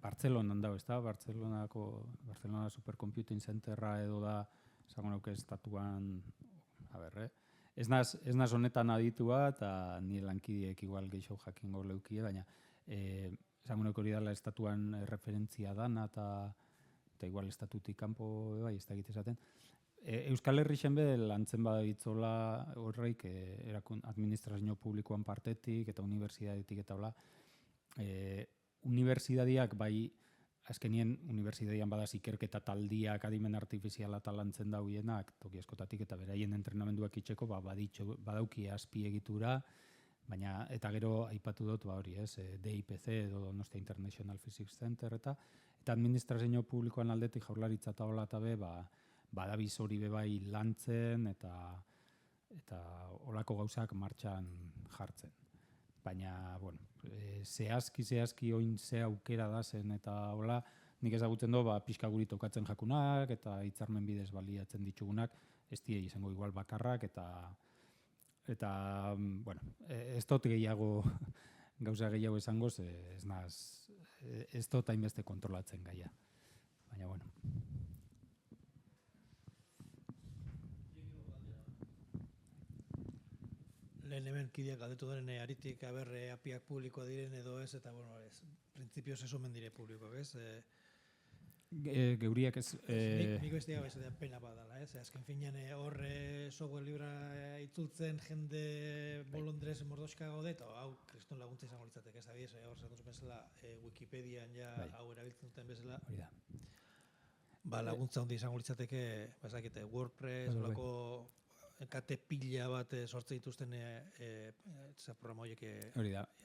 Bartzelonan dago, ez da, Bartzelona Supercomputing Centerra edo da, esango nauke estatuan, ez naz honetan aditua, eta ni lankideek igual gehiago jakingo leukie, baina esango nauke hori dela estatuan referentzia dana, eta igual estatutik kanpo, bai, ez da egite esaten. Euskal Herrixen be lantzen badabitzola horreik administrazio publikoan partetik eta unibertsitatetik eta hola. Unibertsitateak bai, azkenien unibertsitatean badaz ikerketa taldiak adimen artifiziala talantzen dauienak toki askotatik eta beraien entrenamenduak itxeko badauki azpiegitura, baina eta gero aipatu dut hori, DIPC edo Donostia International Physics Center eta administrazio publikoan aldetik Jaurlaritza eta hola eta be badabiz hori bebai lantzen eta olako gauzak martxan jartzen. Baina, bueno, zehazki oin ze aukera da zen eta hola, nik ezagutzen do, pixka guri tokatzen jakunak eta hitzarmen bidez baliatzen ditugunak, ez die izango igual bakarrak eta bueno, ez dut gehiago gauza gehiago esango, ez dut hainbeste kontrolatzen gaia. Baina, bueno. Lehen hemen kideak galdetu daren aritik apiak publikoa diren edo ez, eta bueno, printzipioz ez omen dire publikoak, ez? Geuriak ez... Niko ez diago esatean pena badala, ez? Azken finean horre software libra itzultzen jende bolondrez mordoska gaude, eta hau kriston laguntza izango litzatek, ez da biez, hor zatuz bezala Wikipedian ja hau erabiltzen duten bezala. Laguntza hondi izango litzateke, bazakite, WordPress, olako kate pila bat sortzen dituzten programa horiek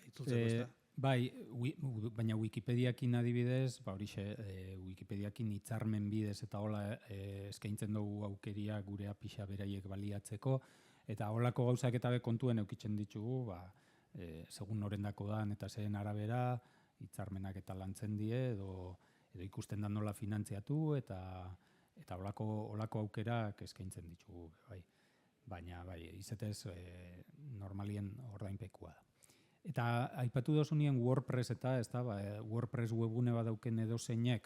itzultzeko, ez da? Bai, baina Wikipediakin adibidez, Wikipediakin hitzarmen bidez eta hola eskaintzen dugu aukeria gurea pixa beraiek baliatzeko, eta holako gauzak eta kontuen eukitzen ditugu, segun norendako dan eta zeren arabera, hitzarmenak eta lantzen die, edo ikusten da nola finantziatu, eta holako aukerak eskaintzen ditugu, bai. Baina, izetez, normalien ordainpekua da. Eta aipatu dozunien WordPress eta, WordPress webgune badauken edo zeinek,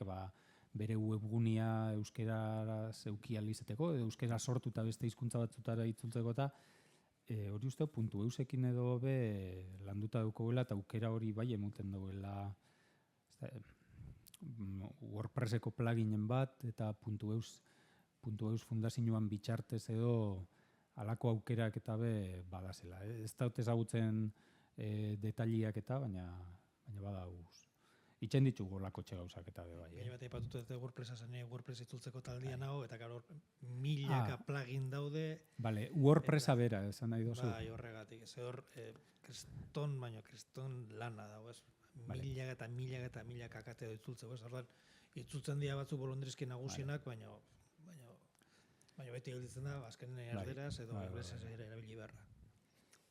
bere webgunea euskera zeukia lizeteko, euskera sortu eta beste hizkuntza batzutara itzultzeko eta hori uste, .eusekin edo be landuta daukoela eta aukera hori bai emuten dauela WordPresseko pluginen bat eta .eus fundazioan bitxartez edo halako aukerak eta be badazela. Ez dut ezagutzen detaliak eta, baina badauz. Itxen ditugu lako txegauzak eta be bai. Gaina bat aipatutu dute WordPressa zen, WordPress itzultzeko taldia nago, eta gero milaka plugin daude. Bale, WordPressa bera, esan nahi dozu. Bai, horregatik. Ez hor, kriston lana dago, ez? Milaka kate da itzultzeko, ez? Orduan, itzultzen dira batzu bolondrezki nagusienak, baina beti gelditzen da, azken erderaz edo inglesez ere erabili beharra.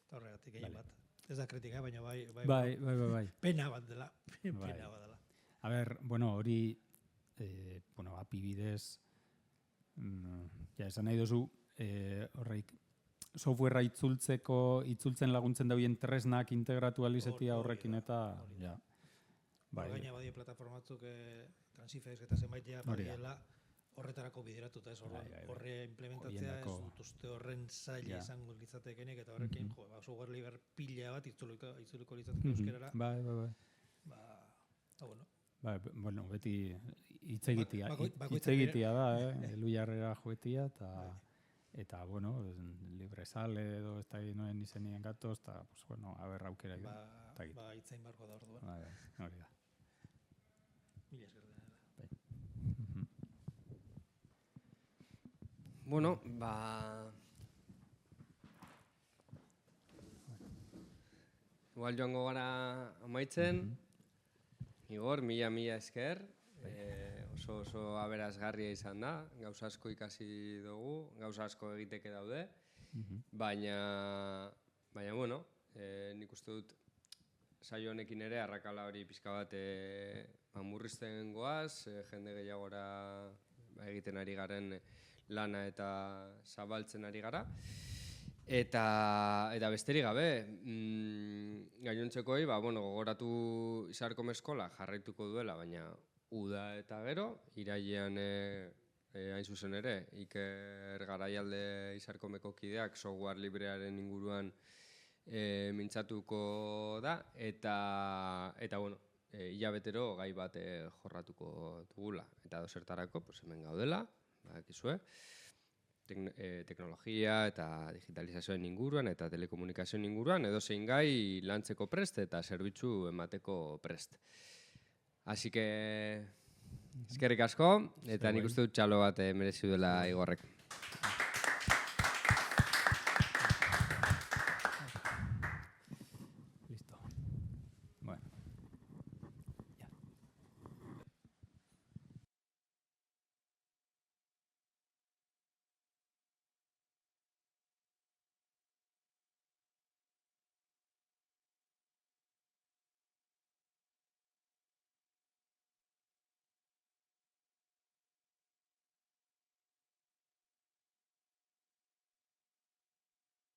Eta horregatik egin bat. Ez da kritika, baina bai. Pena bat dela. A ber, bueno, hori, api bidez, esan nahi dozu, horreik, softwarea itzultzen laguntzen dauen tresnak integratu alizetia horrekin eta, ja. Gaina badia plataformatzuk Transifex eta zenbaitea badiela, horretarako bideratuta ez, horre implementatzea ez dut uste horren zaila izango litzatekenek eta horrekin, software liber pila bat itzuliko litzateke euskerara. Bueno, beti hitzegitia da, Elujarrera joetia eta, bueno, librezale edo ez da noen izenien gatoz, eta, bueno, haber aukera egin. Hitzain barko da orduan. Hori da. Mila esker da. Bueno, igual joango gara amaitzen. Igor, mila esker. Oso aberasgarria izan da. Gauza asko ikasi dugu, gauza asko egiteke daude. Baina, bueno, nik uste dut saio honekin ere arrakala hori pixka bat murrizten goaz, jende gehiagora egiten ari garen lana eta zabaltzen ari gara. Eta besterik gabe, gainontzekoei, gogoratu Izarkome eskola jarraituko duela, baina uda eta gero, irailean hain zuzen ere, Iker Garaialde Izarkomeko kideak software librearen inguruan mintzatuko da, eta hilabetero gai bat jorratuko dugula. Eta dozertarako, hemen gaudela, badakizue, teknologia eta digitalizazioen inguruan eta telekomunikazioen inguruan edozein gai lantzeko prest eta zerbitzu emateko prest. Así que eskerrik asko eta nik uste dut txalo bat merezi duela Igorrek.